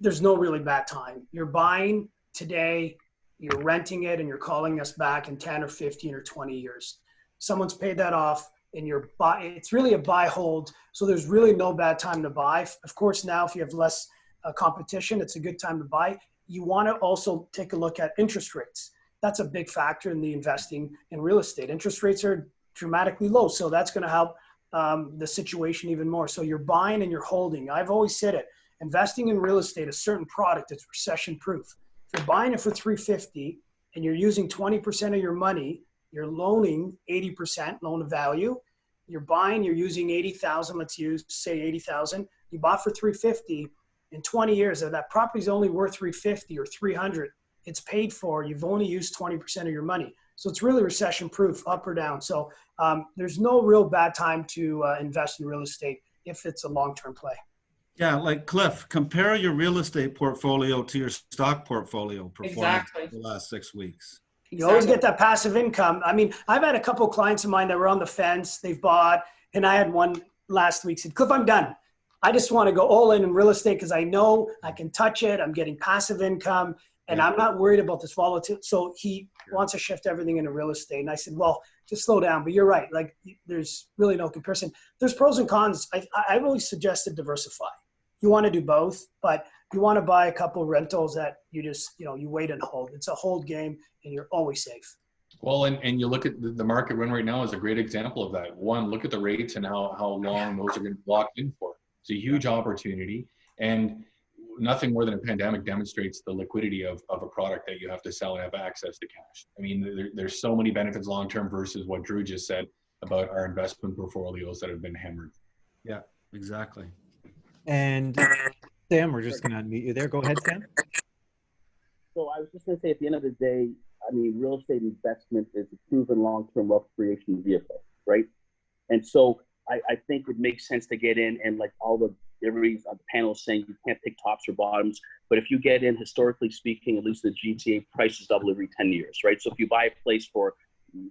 there's no really bad time. You're buying today, you're renting it, and you're calling us back in 10 or 15 or 20 years. Someone's paid that off, and it's really a buy hold. So there's really no bad time to buy. Of course, now if you have less competition, it's a good time to buy. You want to also take a look at interest rates. That's a big factor in the investing in real estate. Interest rates are dramatically low, so that's going to help the situation even more. So you're buying and you're holding. I've always said it. Investing in real estate, a certain product, it's recession proof. If you're buying it for $350 and you're using 20% of your money, you're loaning 80% loan to value. You're buying, you're using 80,000. Let's say 80,000. You bought for $350. In 20 years, if that property's only worth $350 or $300, it's paid for. You've only used 20% of your money. So it's really recession proof, up or down. So there's no real bad time to invest in real estate if it's a long-term play. Yeah, like Cliff, compare your real estate portfolio to your stock portfolio performance the last 6 weeks. You always get that passive income. I mean, I've had a couple of clients of mine that were on the fence, they've bought, and I had one last week said, Cliff, I'm done. I just want to go all in real estate because I know I can touch it. I'm getting passive income and I'm not worried about this volatility. So he wants to shift everything into real estate. And I said, well, just slow down. But you're right. Like there's really no comparison. There's pros and cons. I've always suggested diversify. You want to do both, but you want to buy a couple of rentals that you just, you wait and hold. It's a hold game and you're always safe. Well, and you look at the market run right now is a great example of that. One, look at the rates and how long those are going to be locked in for. It's a huge opportunity, and nothing more than a pandemic demonstrates the liquidity of a product that you have to sell and have access to cash. I mean, there's so many benefits long-term versus what Drew just said about our investment portfolios that have been hammered. Yeah, exactly. And Sam, we're just going to unmute you there. Go ahead, Sam. So I was just going to say, at the end of the day, I mean, real estate investment is a proven long-term wealth creation vehicle, right? And so I think it makes sense to get in, and like all the everybody's on the panel saying you can't pick tops or bottoms, but if you get in, historically speaking, at least the GTA, prices double every 10 years, right? So if you buy a place for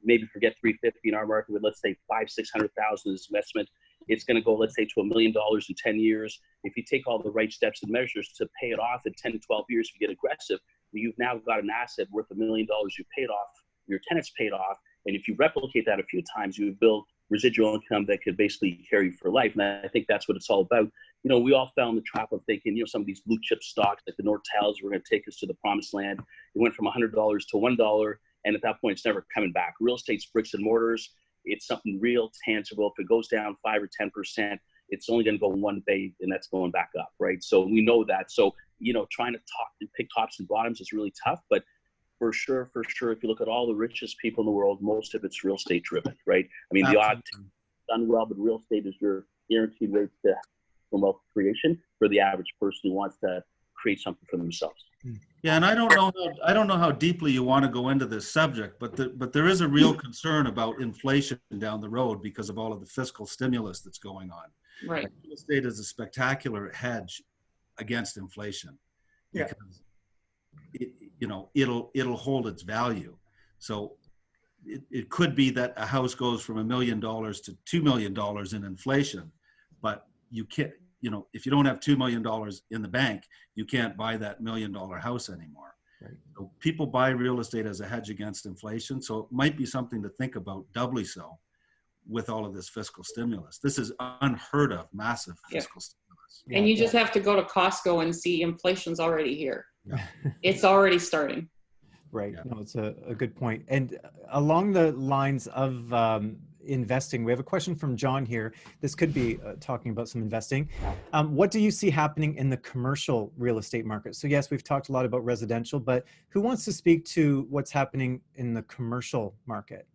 maybe forget 350 in our market, with let's say 500,000-600,000 as investment, it's going to go, let's say, to $1 million in 10 years. If you take all the right steps and measures to pay it off in 10 to 12 years, if you get aggressive, you've now got an asset worth $1 million you paid off, your tenants paid off, and if you replicate that a few times, you build residual income that could basically carry you for life. And I think that's what it's all about. You know, we all fell in the trap of thinking, you know, some of these blue chip stocks like the Nortels were going to take us to the promised land. It went from $100 to $1, and at that point, it's never coming back. Real estate's bricks and mortars. It's something real tangible. If it goes down 5 or 10%, it's only going to go one way, and that's going back up, right? So we know that. So, you know, trying to pick tops and bottoms is really tough, but for sure, if you look at all the richest people in the world, most of it's real estate driven, right? I mean, the odd done well, but real estate is your guaranteed rate from wealth creation for the average person who wants to create something for themselves. Yeah, and I don't know how deeply you want to go into this subject, but there is a real concern about inflation down the road because of all of the fiscal stimulus that's going on. Right. Real estate is a spectacular hedge against inflation. Yeah. Because it'll hold its value. So it could be that a house goes from $1 million to $2 million in inflation, but you can't, if you don't have $2 million in the bank, you can't buy that $1 million house anymore. Right. So people buy real estate as a hedge against inflation. So it might be something to think about, doubly so, with all of this fiscal stimulus. This is unheard of, massive fiscal stimulus. And you just have to go to Costco and see inflation's already here. Yeah. It's already starting. Right. Yeah. No, it's a good point. And along the lines of investing, we have a question from John here. This could be talking about some investing. What do you see happening in the commercial real estate market? So yes, we've talked a lot about residential, but who wants to speak to what's happening in the commercial market?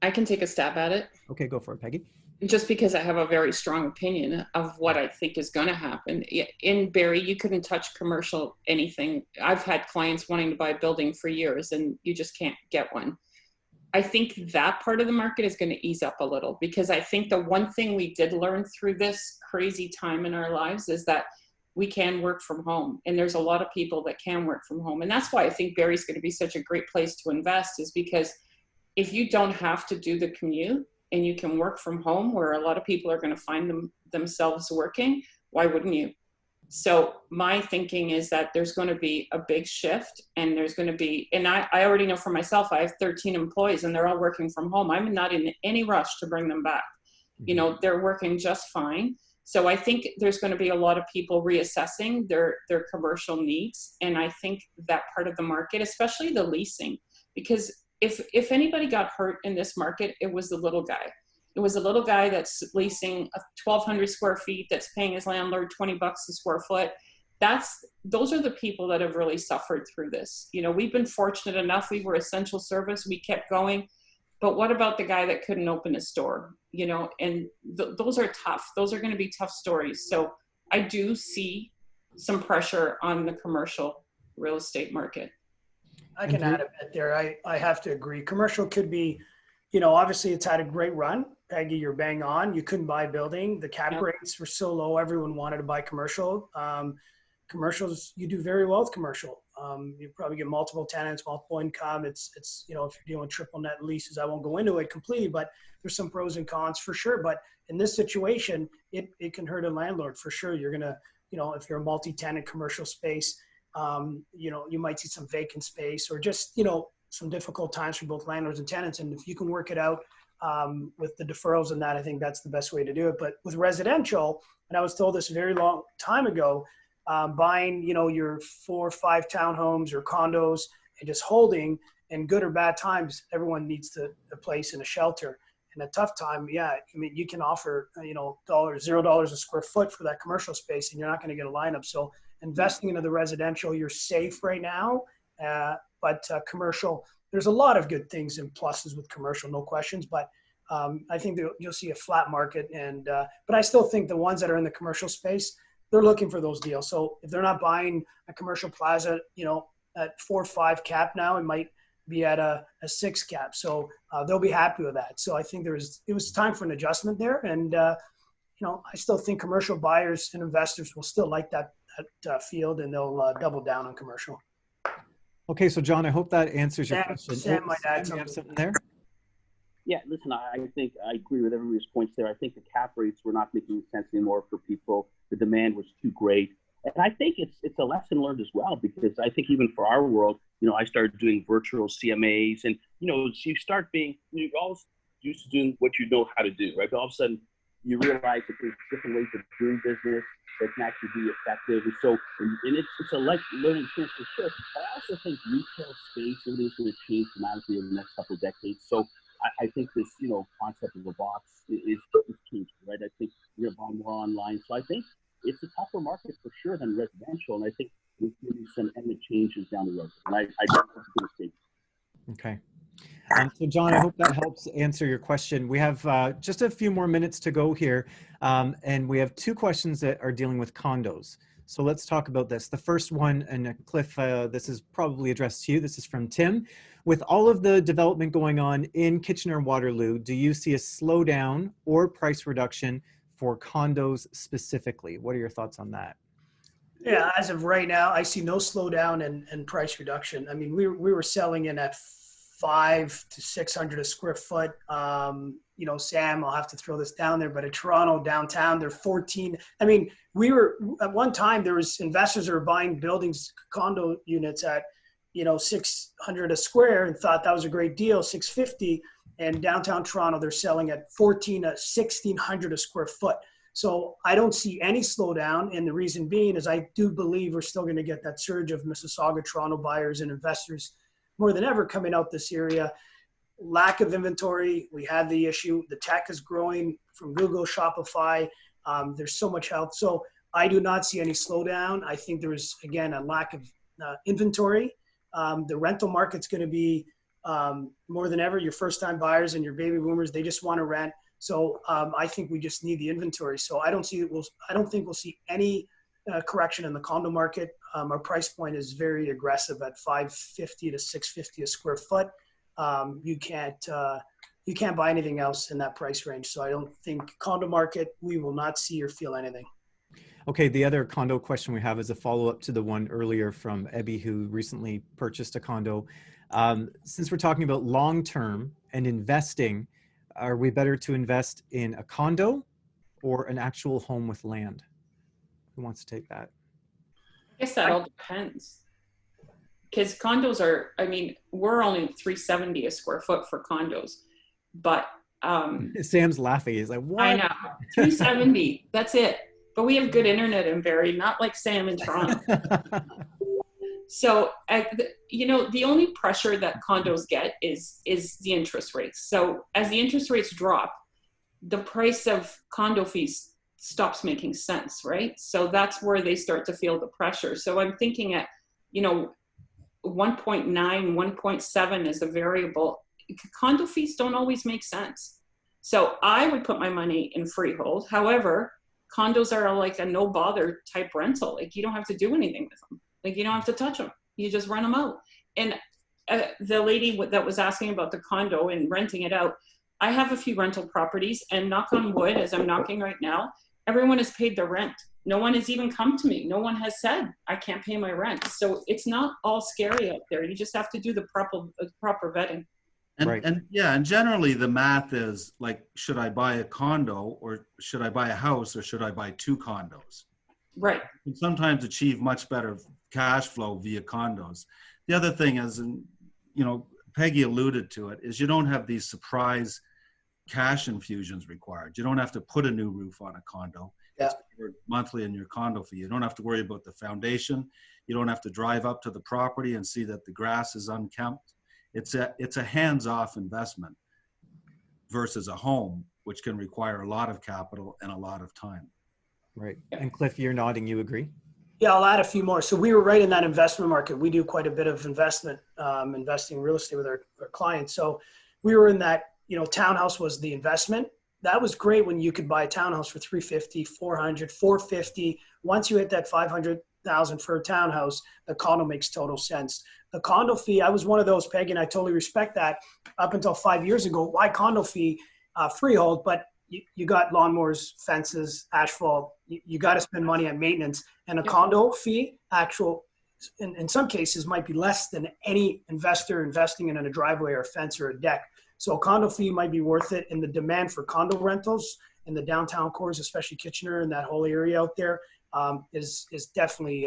I can take a stab at it. Okay, go for it, Peggy. Just because I have a very strong opinion of what I think is going to happen. In Barrie, you couldn't touch commercial anything. I've had clients wanting to buy a building for years and you just can't get one. I think that part of the market is going to ease up a little, because I think the one thing we did learn through this crazy time in our lives is that we can work from home, and there's a lot of people that can work from home. And that's why I think Barrie's going to be such a great place to invest, is because if you don't have to do the commute and you can work from home, where a lot of people are going to find themselves working, why wouldn't you? So my thinking is that there's going to be a big shift, and there's going to be, and I already know for myself, I have 13 employees and they're all working from home. I'm not in any rush to bring them back. They're working just fine. So I think there's going to be a lot of people reassessing their commercial needs. And I think that part of the market, especially the leasing, because if anybody got hurt in this market, it was the little guy. It was a little guy that's leasing 1,200 square feet, that's paying his landlord $20 a square foot. Those are the people that have really suffered through this. We've been fortunate enough. We were essential service. We kept going. But what about the guy that couldn't open a store? And those are tough. Those are going to be tough stories. So I do see some pressure on the commercial real estate market. I can add a bit there. I have to agree. Commercial could be, obviously it's had a great run. Peggy, you're bang on. You couldn't buy a building. The cap rates were so low. Everyone wanted to buy commercial. Commercials, you do very well with commercial. You probably get multiple tenants, multiple income. It's if you're doing triple net leases, I won't go into it completely, but there's some pros and cons for sure. But in this situation, it can hurt a landlord for sure. You're going to, if you're a multi-tenant commercial space, you might see some vacant space, or just, some difficult times for both landlords and tenants. And if you can work it out with the deferrals and that, I think that's the best way to do it. But with residential, and I was told this a very long time ago, buying, your 4 or 5 townhomes or condos and just holding, in good or bad times, everyone needs a place and a shelter. In a tough time, you can offer, $0 a square foot for that commercial space, and you're not going to get a lineup. So investing into the residential, you're safe right now. But commercial, there's a lot of good things and pluses with commercial, no questions. But I think that you'll see a flat market. But I still think the ones that are in the commercial space, they're looking for those deals. So if they're not buying a commercial plaza, at 4 or 5 cap now. It might be at a 6 cap. So they'll be happy with that. So I think it was time for an adjustment there. And, I still think commercial buyers and investors will still like that field, and they'll double down on commercial. Okay, so John, I hope that answers your question. Sam might add Sam, you have something there. Yeah, listen, I think I agree with everybody's points there. I think the cap rates were not making sense anymore for people. The demand was too great. And I think it's a lesson learned as well, because I think even for our world, I started doing virtual CMAs, and, you start being, you're always used to doing what you know how to do, right? But all of a sudden you realize that there's different ways of doing business that can actually be effective. And so, and it's a learning experience for sure. But I also think retail space, everything's going to change dramatically in the next couple of decades. So I think this, concept of a box is changing, right? I think you're going to buy more online. So I think it's a tougher market for sure than residential. And I think there's going to be some ending changes down the road. And I think it's going to take. Okay. So John, I hope that helps answer your question. We have just a few more minutes to go here. And we have 2 questions that are dealing with condos. So let's talk about this. The first one, and Cliff, this is probably addressed to you. This is from Tim. With all of the development going on in Kitchener-Waterloo, do you see a slowdown or price reduction for condos specifically? What are your thoughts on that? Yeah, as of right now, I see no slowdown and price reduction. I mean, we were selling in at 500 to 600 a square foot. Sam, I'll have to throw this down there, but at Toronto downtown, they're 14. I mean, we were at one time, there was investors that were buying buildings, condo units at, 600 a square and thought that was a great deal, 650. And downtown Toronto, they're selling at 1,600 a square foot. So I don't see any slowdown. And the reason being is I do believe we're still going to get that surge of Mississauga, Toronto buyers and investors more than ever coming out this area. Lack of inventory. We had the issue. The tech is growing from Google, Shopify. There's so much health. So I do not see any slowdown. I think there is, again, a lack of inventory. The rental market's going to be more than ever. Your first-time buyers and your baby boomers, they just want to rent. So I think we just need the inventory. So I don't think we'll see any correction in the condo market. Our price point is very aggressive at $550 to $650 a square foot. You can't buy anything else in that price range. So I don't think condo market, we will not see or feel anything. Okay, the other condo question we have is a follow-up to the one earlier from Ebby, who recently purchased a condo. Since we're talking about long-term and investing, are we better to invest in a condo or an actual home with land? Who wants to take that? I guess that all depends. Because condos are, we're only $370 a square foot for condos, but Sam's laughing. He's like, what? I know, $370. That's it. But we have good internet in Barrie, not like Sam in Toronto. So, the only pressure that condos get is the interest rates. So as the interest rates drop, the price of condo fees stops making sense, right? So that's where they start to feel the pressure. So I'm thinking at, 1.9, 1.7 is a variable. Condo fees don't always make sense. So I would put my money in freehold. However, condos are like a no bother type rental. Like you don't have to do anything with them. Like you don't have to touch them. You just rent them out. And the lady that was asking about the condo and renting it out, I have a few rental properties, and knock on wood, as I'm knocking right now, everyone has paid their rent. No one has even come to me. No one has said, I can't pay my rent. So it's not all scary out there. You just have to do the proper vetting. And generally the math is like, should I buy a condo, or should I buy a house, or should I buy 2 condos? Right. You can sometimes achieve much better cash flow via condos. The other thing is, and Peggy alluded to it, is you don't have these surprise cash infusions required. You don't have to put a new roof on a condo. Yeah. It's covered monthly in your condo fee. You don't have to worry about the foundation. You don't have to drive up to the property and see that the grass is unkempt. It's a hands-off investment versus a home, which can require a lot of capital and a lot of time. Right. And Cliff, you're nodding, you agree? Yeah, I'll add a few more. So we were right in that investment market. We do quite a bit of investing in real estate with our clients. So we were in that, townhouse was the investment. That was great when you could buy a townhouse for $350, $400, $450. Once you hit that $500 $100,000 for a townhouse, the condo makes total sense. The condo fee, I was one of those, Peggy, and I totally respect that up until 5 years ago. Why condo fee? Freehold, but you got lawnmowers, fences, asphalt. You got to spend money on maintenance. And a condo fee, in some cases, might be less than any investor investing in a driveway or a fence or a deck. So a condo fee might be worth it. And the demand for condo rentals in the downtown cores, especially Kitchener and that whole area out there, is definitely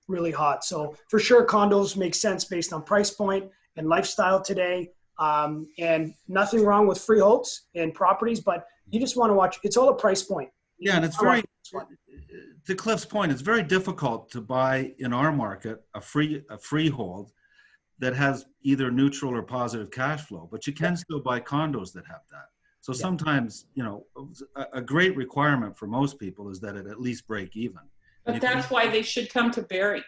really hot. So for sure, condos make sense based on price point and lifestyle today. And nothing wrong with freeholds and properties, but you just want to watch. It's all a price point. Yeah, and it's very, to Cliff's point, it's very difficult to buy in our market a freehold that has either neutral or positive cash flow, but you can still buy condos that have that. So sometimes, you know, a great requirement for most people is that it at least break even. But that's why they should come to Barrie.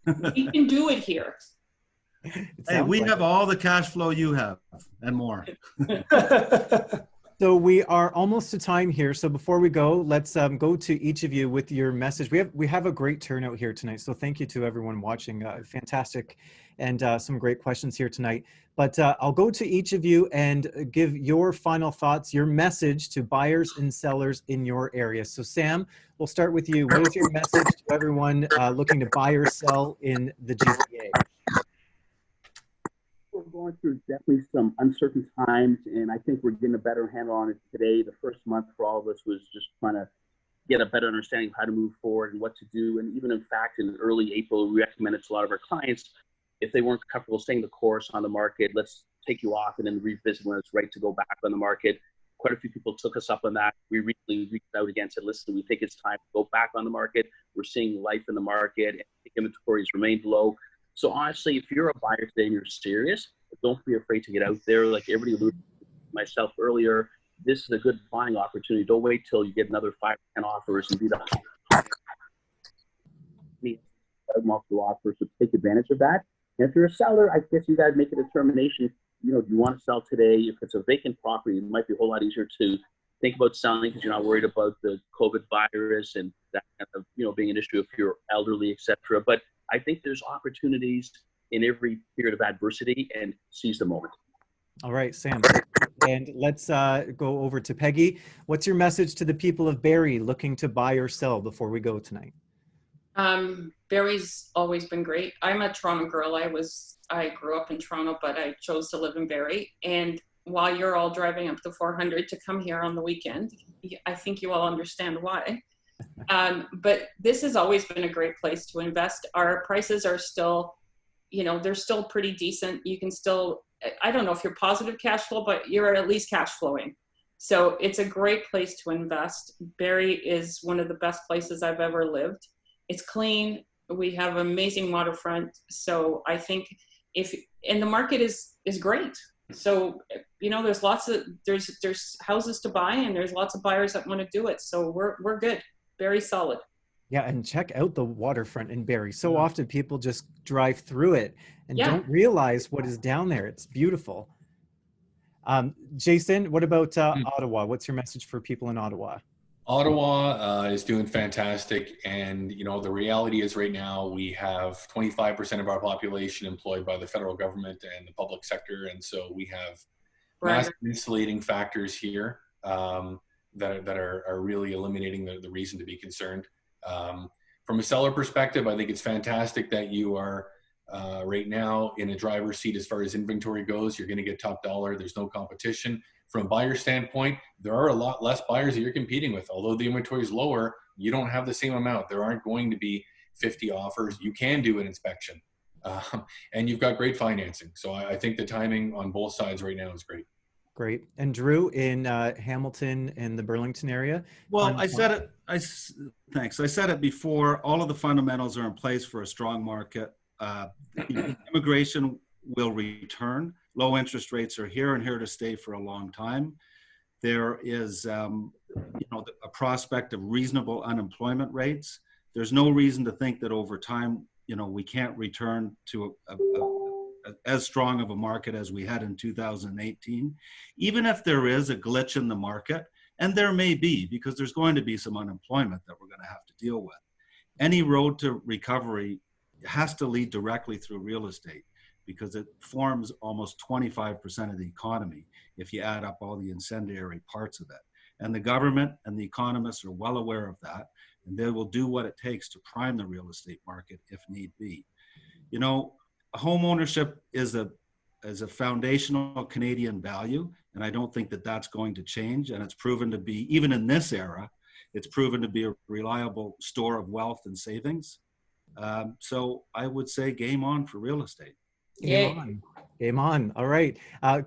We can do it here. Hey, we have all the cash flow you have and more. So we are almost to time here. So before we go, let's go to each of you with your message. We have a great turnout here tonight. So thank you to everyone watching. Fantastic and some great questions here tonight. But I'll go to each of you and give your final thoughts, your message to buyers and sellers in your area. So Sam, we'll start with you. What is your message to everyone looking to buy or sell in the GTA? We're going through definitely some uncertain times, and I think we're getting a better handle on it today. The first month for all of us was just trying to get a better understanding of how to move forward and what to do. And even in fact, in early April, we recommended to a lot of our clients, if they weren't comfortable staying the course on the market, let's take you off and then revisit when it's right to go back on the market. Quite a few people took us up on that. We recently reached out again, said, listen, we think it's time to go back on the market. We're seeing life in the market, and inventories remained low. So honestly, if you're a buyer today and you're serious, don't be afraid to get out there. Like everybody alluded to myself earlier, this is a good buying opportunity. Don't wait till you get another 5 or 10 offers and be the multiple offers. So take advantage of that. And if you're a seller, I guess you guys make a determination. You know, do you want to sell today? If it's a vacant property, it might be a whole lot easier to think about selling because you're not worried about the COVID virus and that kind of, you know, being an issue if you're elderly, etc. But I think there's opportunities in every period of adversity, and seize the moment. All right, Sam. And let's go over to Peggy. What's your message to the people of Barrie looking to buy or sell before we go tonight? Barrie's always been great. I'm a Toronto girl. I grew up in Toronto, but I chose to live in Barrie. And while you're all driving up the 400 to come here on the weekend, I think you all understand why. But this has always been a great place to invest. Our prices are still, you know, they're still pretty decent. You can still, I don't know if you're positive cash flow, but you're at least cash flowing. So it's a great place to invest. Barrie is one of the best places I've ever lived. It's clean. We have amazing waterfront. So I think and the market is great. So, you know, there's houses to buy and there's lots of buyers that want to do it. So we're good. Very solid. Yeah, and check out the waterfront in Barrie. So often people just drive through it and don't realize what is down there. It's beautiful. Jason, what about Ottawa? What's your message for people in Ottawa? Ottawa is doing fantastic. And, you know, the reality is right now we have 25% of our population employed by the federal government and the public sector. And so we have massive insulating factors here that are really eliminating the reason to be concerned. From a seller perspective, I think it's fantastic that you are right now in a driver's seat as far as inventory goes. You're going to get top dollar. There's no competition. From a buyer standpoint, there are a lot less buyers that you're competing with. Although the inventory is lower, you don't have the same amount. There aren't going to be 50 offers. You can do an inspection. And you've got great financing. So I think the timing on both sides right now is great. Great. And Drew, in Hamilton and the Burlington area? Well, thanks. I said it before, all of the fundamentals are in place for a strong market. Immigration will return. Low interest rates are here and here to stay for a long time. There is, you know, a prospect of reasonable unemployment rates. There's no reason to think that over time, you know, we can't return to as strong of a market as we had in 2018. Even if there is a glitch in the market, and there may be, because there's going to be some unemployment that we're going to have to deal with. any road to recovery has to lead directly through real estate, because it forms almost 25% of the economy if you add up all the incendiary parts of it. And the government and the economists are well aware of that, and they will do what it takes to prime the real estate market if need be. You know, home ownership is a foundational Canadian value, and I don't think that that's going to change. And it's proven to be, even in this era, it's proven to be a reliable store of wealth and savings. So I would say game on for real estate. Game on. Game on. All right.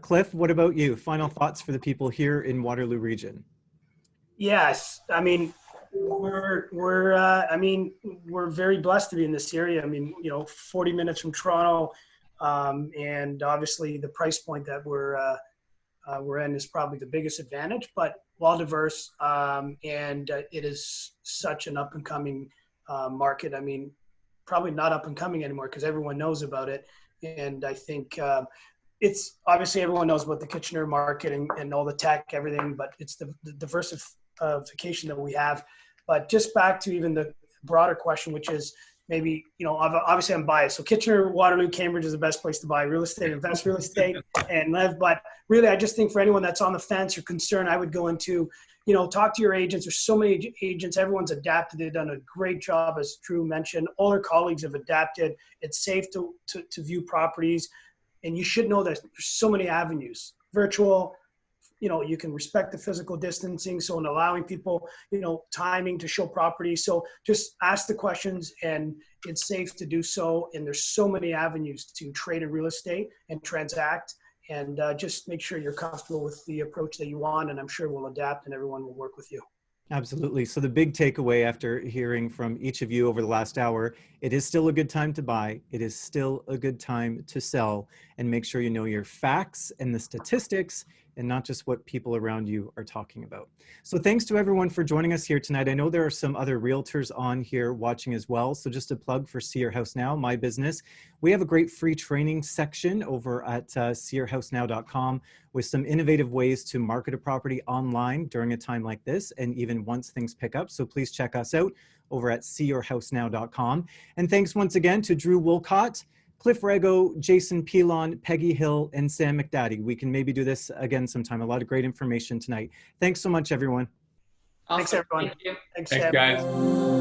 Cliff, what about you? Final thoughts for the people here in Waterloo Region? Yes. I mean, we're very blessed to be in this area. I mean, 40 minutes from Toronto, and obviously the price point that we're in is probably the biggest advantage, but well diverse, and it is such an up and coming market. I mean, probably not up and coming anymore because everyone knows about it. And I think it's obviously everyone knows about the Kitchener market and all the tech, everything, but it's the diversification that we have. But just back to even the broader question, which is maybe, obviously I'm biased. So Kitchener, Waterloo, Cambridge is the best place to buy real estate, invest real estate and live. But really, I just think for anyone that's on the fence or concerned, I would go into, talk to your agents. There's so many agents. Everyone's adapted. They've done a great job, as Drew mentioned. All their colleagues have adapted. It's safe to view properties. And you should know that there's so many avenues. Virtual, you can respect the physical distancing. So in allowing people, timing to show properties. So just ask the questions, and it's safe to do so. And there's so many avenues to trade in real estate and transact. And just make sure you're comfortable with the approach that you want. And I'm sure we'll adapt and everyone will work with you. Absolutely. So the big takeaway after hearing from each of you over the last hour, it is still a good time to buy. It is still a good time to sell, and make sure you know your facts and the statistics and not just what people around you are talking about. So thanks to everyone for joining us here tonight. I know there are some other realtors on here watching as well. So just a plug for See Your House Now, my business. We have a great free training section over at seeyourhousenow.com with some innovative ways to market a property online during a time like this, and even once things pick up. So please check us out over at seeyourhousenow.com. And thanks once again to Drew Woolcott, Cliff Rego, Jason Pilon, Peggy Hill, and Sam McDadi. We can maybe do this again sometime. A lot of great information tonight. Thanks so much, everyone. Awesome. Thanks, everyone. Thank you. Thanks, Thanks, Sam. guys.